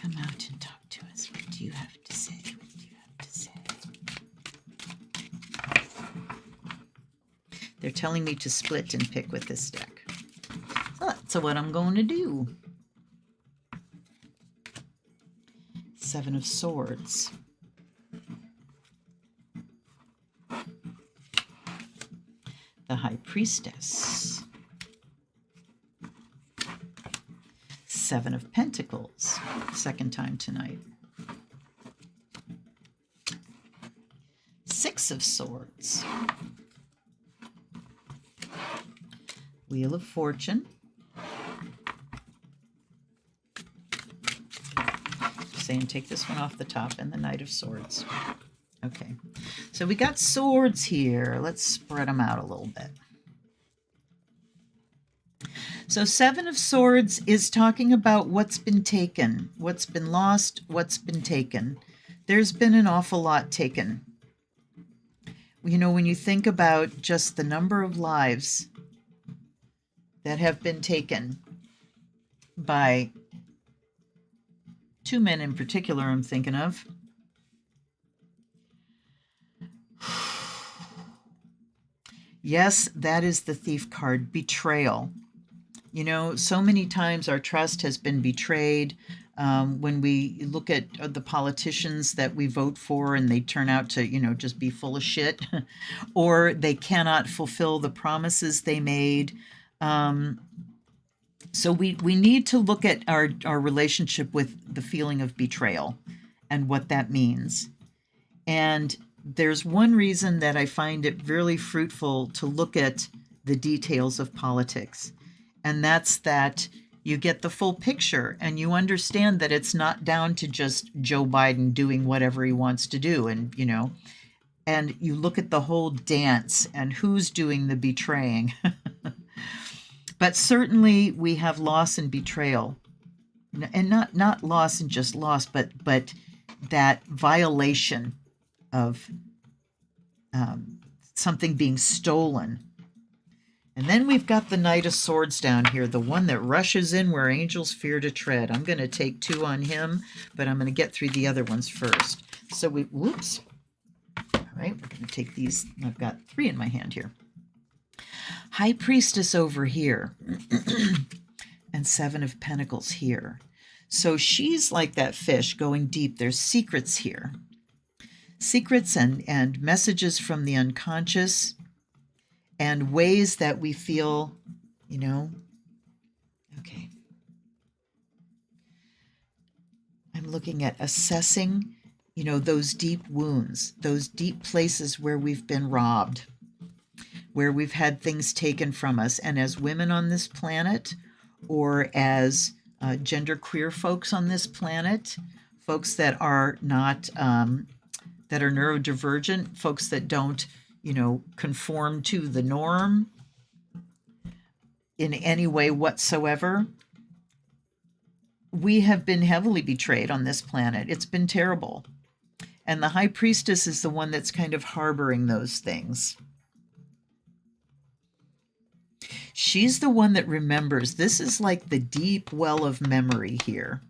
Come out and talk to us. What do you have to say? What do you have to say? They're telling me to split and pick with this deck. So that's what I'm going to do. 7 of Swords. The High Priestess. 7 of Pentacles. Second time tonight. 6 of Swords. Wheel of Fortune. Saying take this one off the top, and the Knight of Swords. Okay, so we got swords here. Let's spread them out a little bit. So 7 of Swords is talking about what's been taken, what's been lost, what's been taken. There's been an awful lot taken. You know, when you think about just the number of lives that have been taken by 2 men in particular I'm thinking of. Yes, that is the Thief card, betrayal. You know, so many times our trust has been betrayed. When we look at the politicians that we vote for and they turn out to, you know, just be full of shit, or they cannot fulfill the promises they made. So we need to look at our relationship with the feeling of betrayal and what that means. And there's one reason that I find it really fruitful to look at the details of politics. And that's that you get the full picture and you understand that it's not down to just Joe Biden doing whatever he wants to do. And, you know, and you look at the whole dance and who's doing the betraying. But certainly we have loss and betrayal, and not loss and just loss, but that violation of something being stolen. And then we've got the Knight of Swords down here, the one that rushes in where angels fear to tread. I'm going to take 2 on him, but I'm going to get through the other ones first. So whoops. All right, we're going to take these. I've got 3 in my hand here. High Priestess over here and 7 of Pentacles here. So she's like that fish going deep. There's secrets here. Secrets and messages from the unconscious and ways that we feel, you know, okay. I'm looking at assessing, you know, those deep wounds, those deep places where we've been robbed, where we've had things taken from us. And as women on this planet, or as genderqueer folks on this planet, folks that are not, that are neurodivergent, folks that don't, you know, conform to the norm in any way whatsoever, we have been heavily betrayed on this planet. It's been terrible. And the High Priestess is the one that's kind of harboring those things. She's the one that remembers. This is like the deep well of memory here.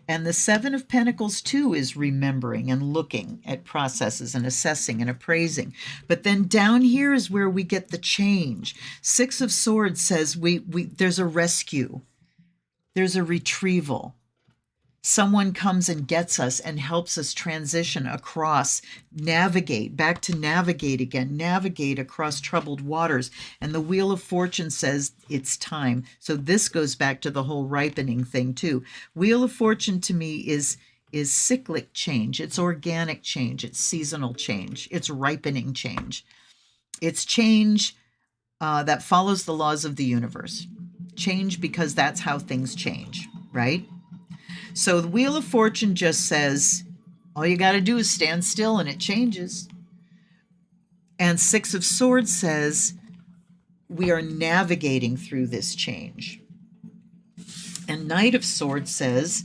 And the 7 of Pentacles, too, is remembering and looking at processes and assessing and appraising. But then down here is where we get the change. 6 of Swords says there's a rescue. There's a retrieval. Someone comes and gets us and helps us transition across, navigate, back to navigate again, navigate across troubled waters. And the Wheel of Fortune says it's time. So this goes back to the whole ripening thing too. Wheel of Fortune to me is is cyclic change. It's organic change. It's seasonal change. It's ripening change. It's change that follows the laws of the universe. Change because that's how things change, right? So the Wheel of Fortune just says, all you got to do is stand still and it changes. And Six of Swords says, we are navigating through this change. And Knight of Swords says,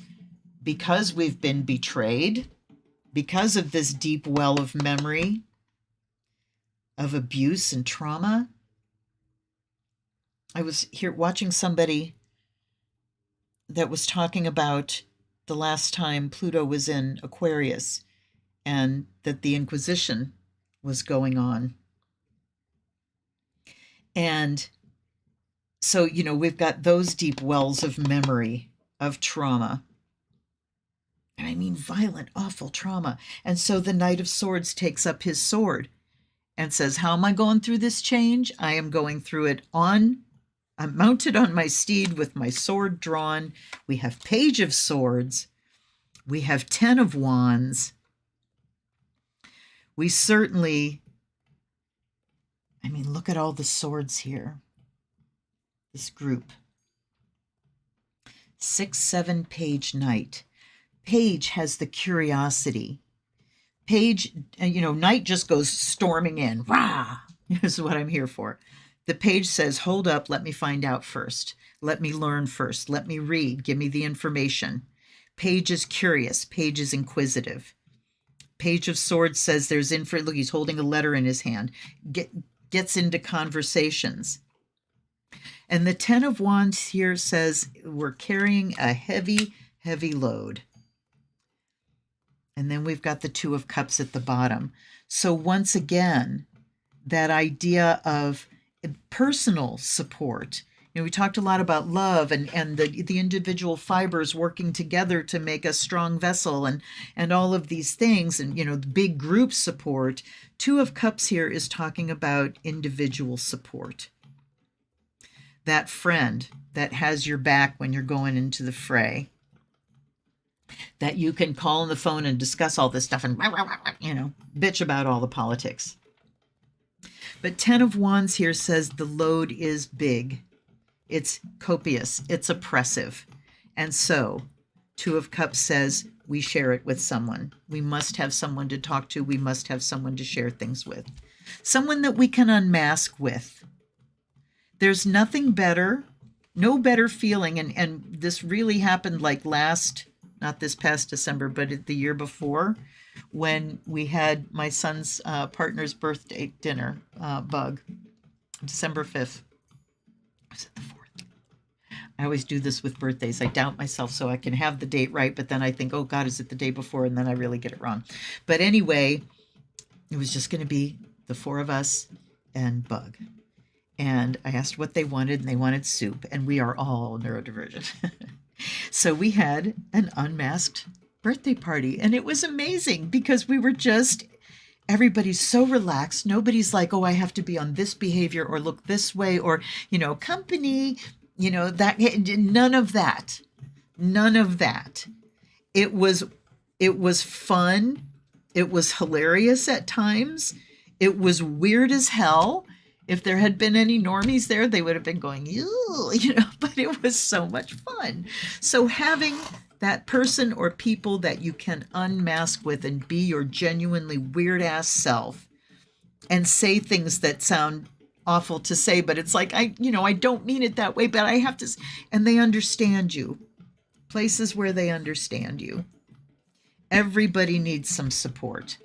because we've been betrayed, because of this deep well of memory, of abuse and trauma. I was here watching somebody that was talking about the last time Pluto was in Aquarius and that the Inquisition was going on. And so, you know, we've got those deep wells of memory, of trauma. And I mean violent, awful trauma. And so the Knight of Swords takes up his sword and says, how am I going through this change? I am going through it I'm mounted on my steed with my sword drawn. We have Page of Swords. We have 10 of Wands. We certainly, I mean, look at all the swords here. This group. 6, 7 Page Knight. Page has the curiosity. Page, you know, Knight just goes storming in. Rah! This is what I'm here for. The Page says, hold up, let me find out first. Let me learn first. Let me read. Give me the information. Page is curious. Page is inquisitive. Page of Swords says there's look, he's holding a letter in his hand. Gets into conversations. And the 10 of Wands here says we're carrying a heavy, heavy load. And then we've got the 2 of Cups at the bottom. So once again, that idea of personal support. You know, we talked a lot about love and the individual fibers working together to make a strong vessel and all of these things and, you know, the big group support. 2 of Cups here is talking about individual support. That friend that has your back when you're going into the fray. That you can call on the phone and discuss all this stuff and, you know, bitch about all the politics. But 10 of Wands here says the load is big. It's copious. It's oppressive. And so 2 of Cups says we share it with someone. We must have someone to talk to. We must have someone to share things with. Someone that we can unmask with. There's nothing better, no better feeling. And this really happened like not this past December, but the year before, when we had my son's partner's birthday dinner, Bug, December 5th. Was it the 4th? I always do this with birthdays. I doubt myself so I can have the date right, but then I think, oh God, is it the day before? And then I really get it wrong. But anyway, it was just going to be the 4 of us and Bug. And I asked what they wanted, and they wanted soup, and we are all neurodivergent. So we had an unmasked birthday party, and it was amazing because we were everybody's so relaxed. Nobody's like, oh, I have to be on this behavior or look this way or, you know, company, you know, that, none of that. None of that. It was fun. It was hilarious at times. It was weird as hell. If there had been any normies there, they would have been going, ew, you know, but it was so much fun. So having that person or people that you can unmask with and be your genuinely weird ass self and say things that sound awful to say, but it's like, I don't mean it that way, but I have to, and they understand you. Places where they understand you. Everybody needs some support.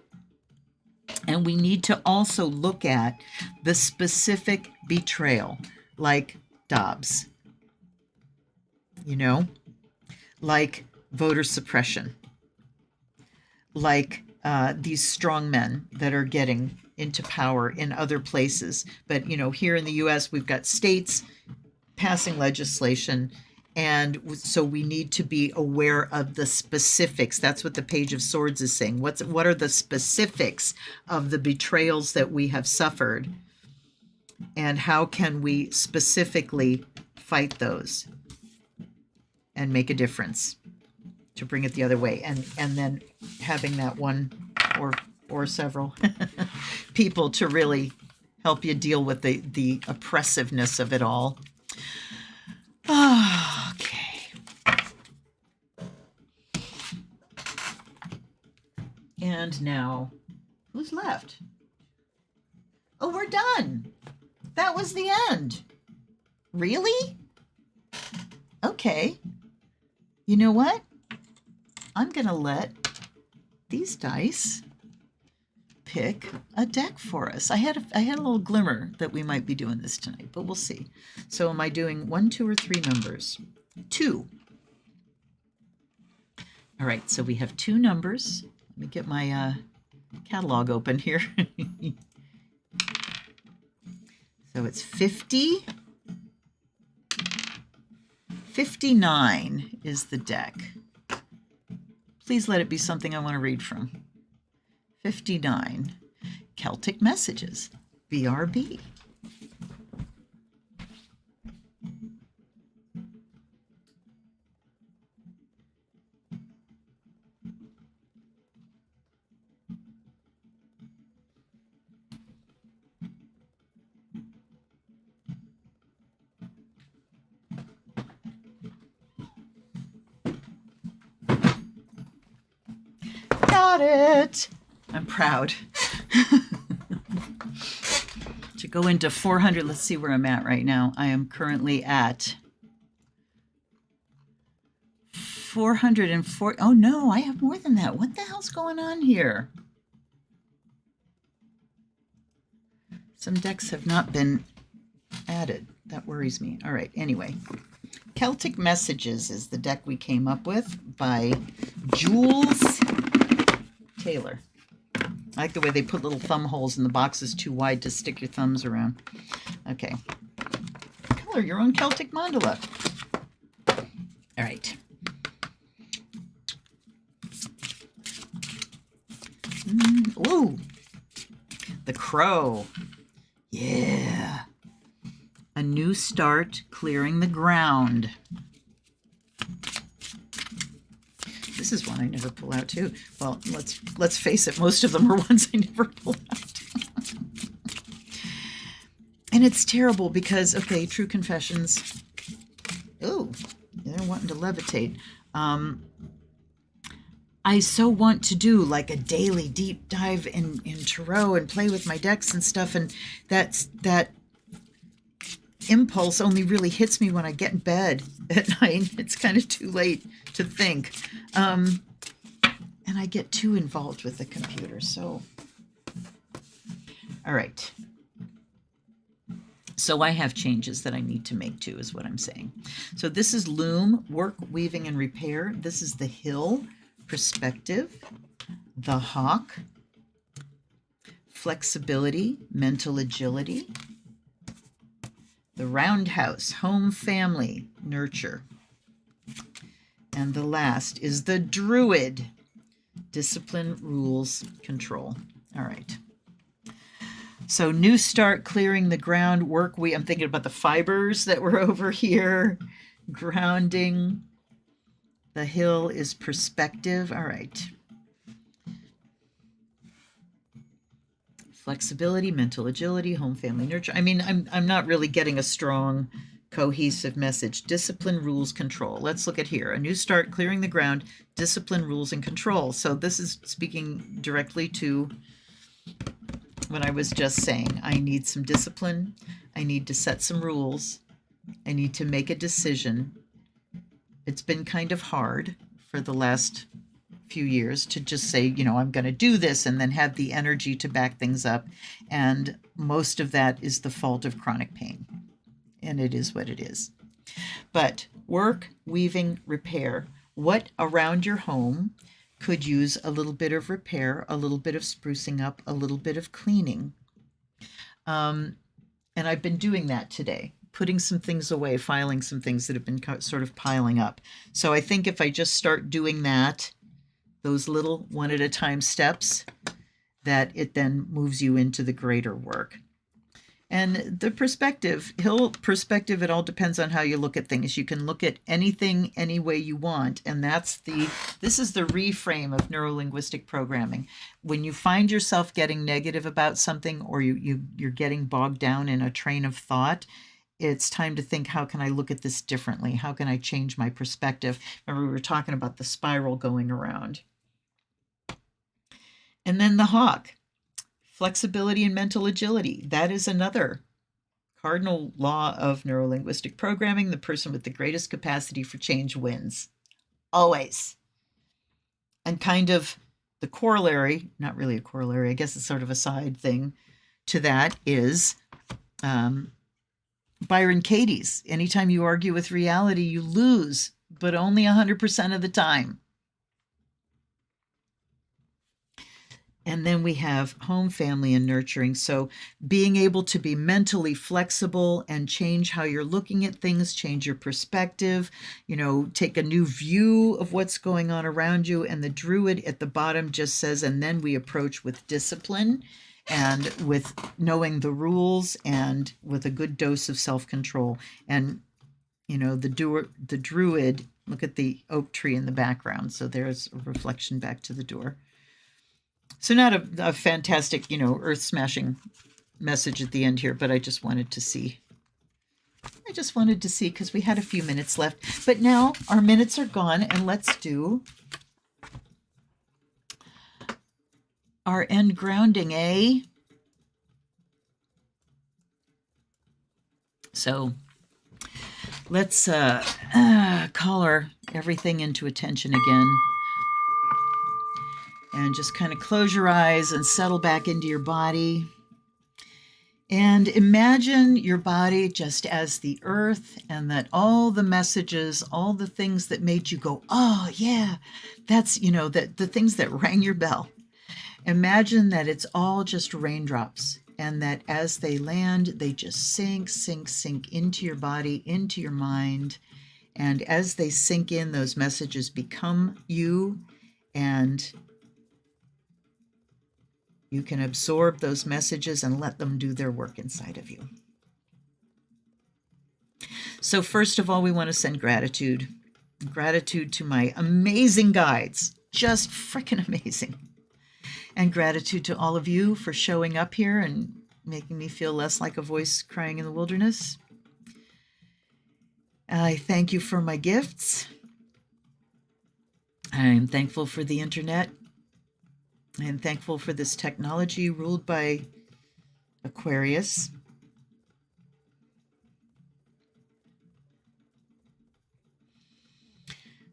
And we need to also look at the specific betrayal, like Dobbs, you know, like voter suppression, like these strong men that are getting into power in other places. But, you know, here in the U.S., we've got states passing legislation. And so we need to be aware of the specifics. That's what the Page of Swords is saying. What are the specifics of the betrayals that we have suffered? And how can we specifically fight those and make a difference to bring it the other way, and then having that one or several people to really help you deal with the oppressiveness of it all. Okay. And now, who's left? Oh, we're done. That was the end. Really? Okay. You know what? I'm going to let these dice pick a deck for us. I had a little glimmer that we might be doing this tonight, but we'll see. So am I doing 1, 2, or 3 numbers? 2. All right, so we have 2 numbers. Let me get my catalog open here. So it's 50. 59 is the deck. Please let it be something I want to read from. 59. Celtic Messages. BRB. Got it. I'm proud. To go into 400, let's see where I'm at right now. I am currently at 404. Oh no, I have more than that. What the hell's going on here? Some decks have not been added. That worries me. All right, anyway. Celtic Messages is the deck we came up with by Jules Taylor. I like the way they put little thumb holes in the boxes too wide to stick your thumbs around. Okay. Color your own Celtic mandala. All right. Ooh. The Crow. Yeah. A new start, clearing the ground. This is one I never pull out too. Well, let's face it, most of them are ones I never pull out. And it's terrible because, okay, True Confessions. Ooh, they're wanting to levitate. I so want to do like a daily deep dive in tarot and play with my decks and stuff, and that impulse only really hits me when I get in bed at night. It's kind of too late to think. And I get too involved with the computer. So, all right. So I have changes that I need to make too, is what I'm saying. So this is Loom, Work, Weaving, and Repair. This is the Hill, Perspective, the Hawk, Flexibility, Mental Agility, the Roundhouse, Home, Family, Nurture. And the last is the Druid, Discipline, Rules, Control. All right. So new start, clearing the ground, work. I'm thinking about the fibers that were over here. Grounding. The hill is perspective. All right. Flexibility, mental agility, home, family, nurture. I mean, I'm not really getting a strong cohesive message. Discipline, rules, control. Let's look at here. A new start, clearing the ground, discipline, rules, and control. So this is speaking directly to what I was just saying. I need some discipline. I need to set some rules. I need to make a decision. It's been kind of hard for the last few years to just say, you know, I'm going to do this and then have the energy to back things up. And most of that is the fault of chronic pain. And it is what it is. But work, weaving, repair. What around your home could use a little bit of repair, a little bit of sprucing up, a little bit of cleaning? And I've been doing that today, putting some things away, filing some things that have been sort of piling up. So I think if I just start doing that, those little one at a time steps, that it then moves you into the greater work. And the perspective, perspective, it all depends on how you look at things. You can look at anything any way you want. And this is the reframe of neurolinguistic programming. When you find yourself getting negative about something, or you're getting bogged down in a train of thought, it's time to think, how can I look at this differently? How can I change my perspective? Remember, we were talking about the spiral going around. And then the hawk. Flexibility and mental agility. That is another cardinal law of neurolinguistic programming. The person with the greatest capacity for change wins. Always. And kind of the corollary, not really a corollary, I guess it's sort of a side thing to that, is Byron Katie's. Anytime you argue with reality, you lose, but only 100% of the time. And then we have home, family, and nurturing. So being able to be mentally flexible and change how you're looking at things, change your perspective, take a new view of what's going on around you. And the druid at the bottom just says, and then we approach with discipline and with knowing the rules and with a good dose of self-control. And, the druid, look at the oak tree in the background. So there's a reflection back to the door. So not a fantastic, earth-smashing message at the end here, but I just wanted to see. Because we had a few minutes left. But now our minutes are gone, and let's do our end grounding, eh? So let's call everything into attention again. And just kind of close your eyes and settle back into your body. And imagine your body just as the earth, and that all the messages, all the things that made you go, oh, yeah, that's, the things that rang your bell. Imagine that it's all just raindrops, and that as they land, they just sink into your body, into your mind. And as they sink in, those messages become you, and you can absorb those messages and let them do their work inside of you. So first of all, we want to send gratitude. Gratitude to my amazing guides, just freaking amazing. And gratitude to all of you for showing up here and making me feel less like a voice crying in the wilderness. I thank you for my gifts. I'm thankful for the internet. I am thankful for this technology ruled by Aquarius.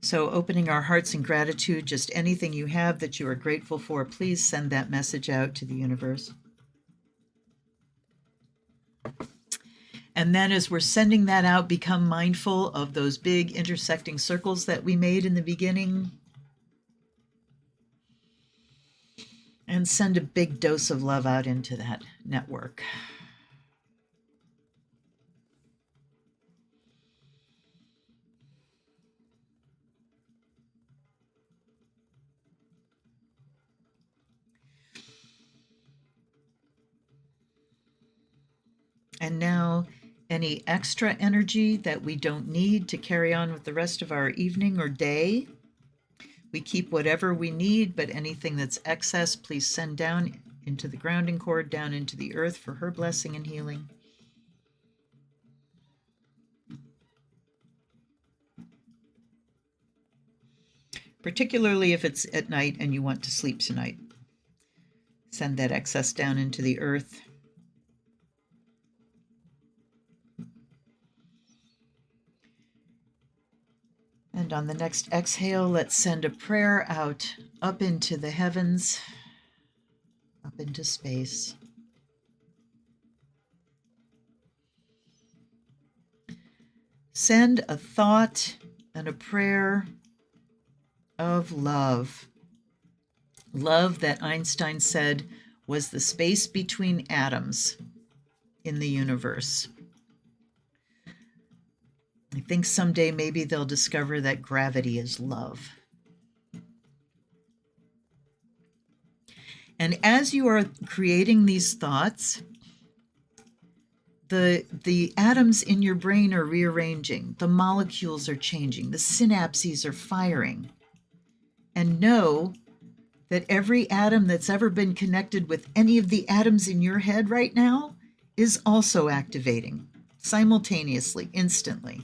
So opening our hearts in gratitude, just anything you have that you are grateful for, please send that message out to the universe. And then as we're sending that out, become mindful of those big intersecting circles that we made in the beginning. And send a big dose of love out into that network. And now, any extra energy that we don't need to carry on with the rest of our evening or day, we keep whatever we need, but anything that's excess, please send down into the grounding cord, down into the earth for her blessing and healing. Particularly if it's at night and you want to sleep tonight. Send that excess down into the earth. And on the next exhale, let's send a prayer out, up into the heavens, up into space. Send a thought and a prayer of love. Love that Einstein said was the space between atoms in the universe. I think someday maybe they'll discover that gravity is love. And as you are creating these thoughts, The atoms in your brain are rearranging, the molecules are changing, the synapses are firing. And know that every atom that's ever been connected with any of the atoms in your head right now is also activating simultaneously, instantly.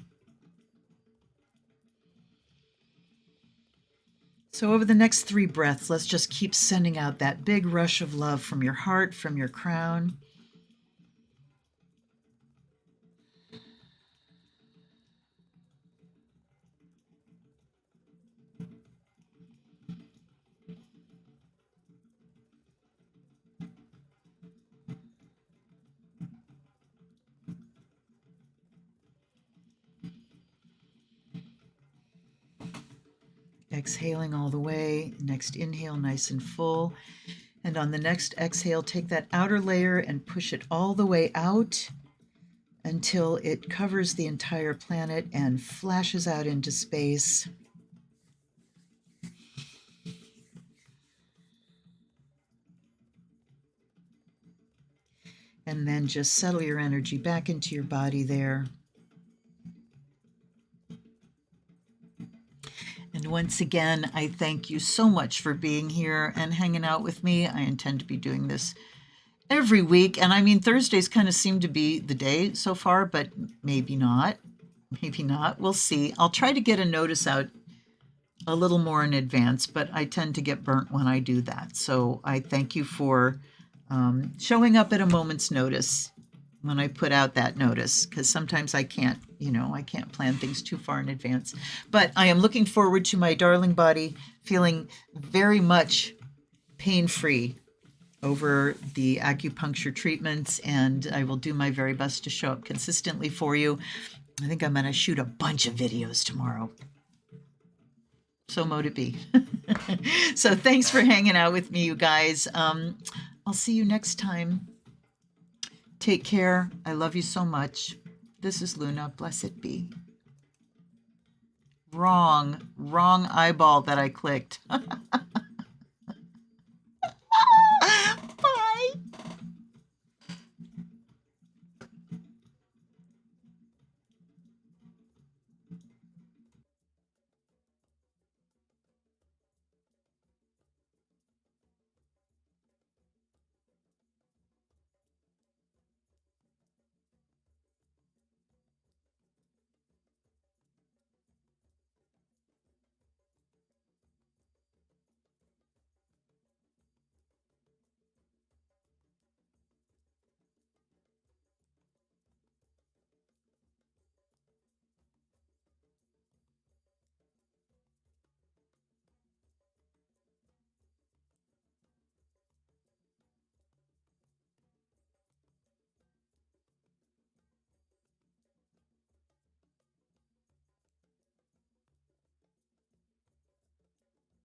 So over the next 3 breaths, let's just keep sending out that big rush of love from your heart, from your crown. Exhaling all the way. Next inhale, nice and full. And on the next exhale, take that outer layer and push it all the way out until it covers the entire planet and flashes out into space. And then just settle your energy back into your body there. And once again, I thank you so much for being here and hanging out with me. I intend to be doing this every week. And I mean, Thursdays kind of seem to be the day so far, but maybe not. Maybe not. We'll see. I'll try to get a notice out a little more in advance, but I tend to get burnt when I do that. So I thank you for showing up at a moment's notice when I put out that notice, because sometimes I can't, I can't plan things too far in advance. But I am looking forward to my darling body feeling very much pain-free over the acupuncture treatments, and I will do my very best to show up consistently for you. I think I'm going to shoot a bunch of videos tomorrow. So mote it be. So thanks for hanging out with me, you guys. I'll see you next time. Take care. I love you so much. This is Luna. Blessed be. Wrong eyeball that I clicked.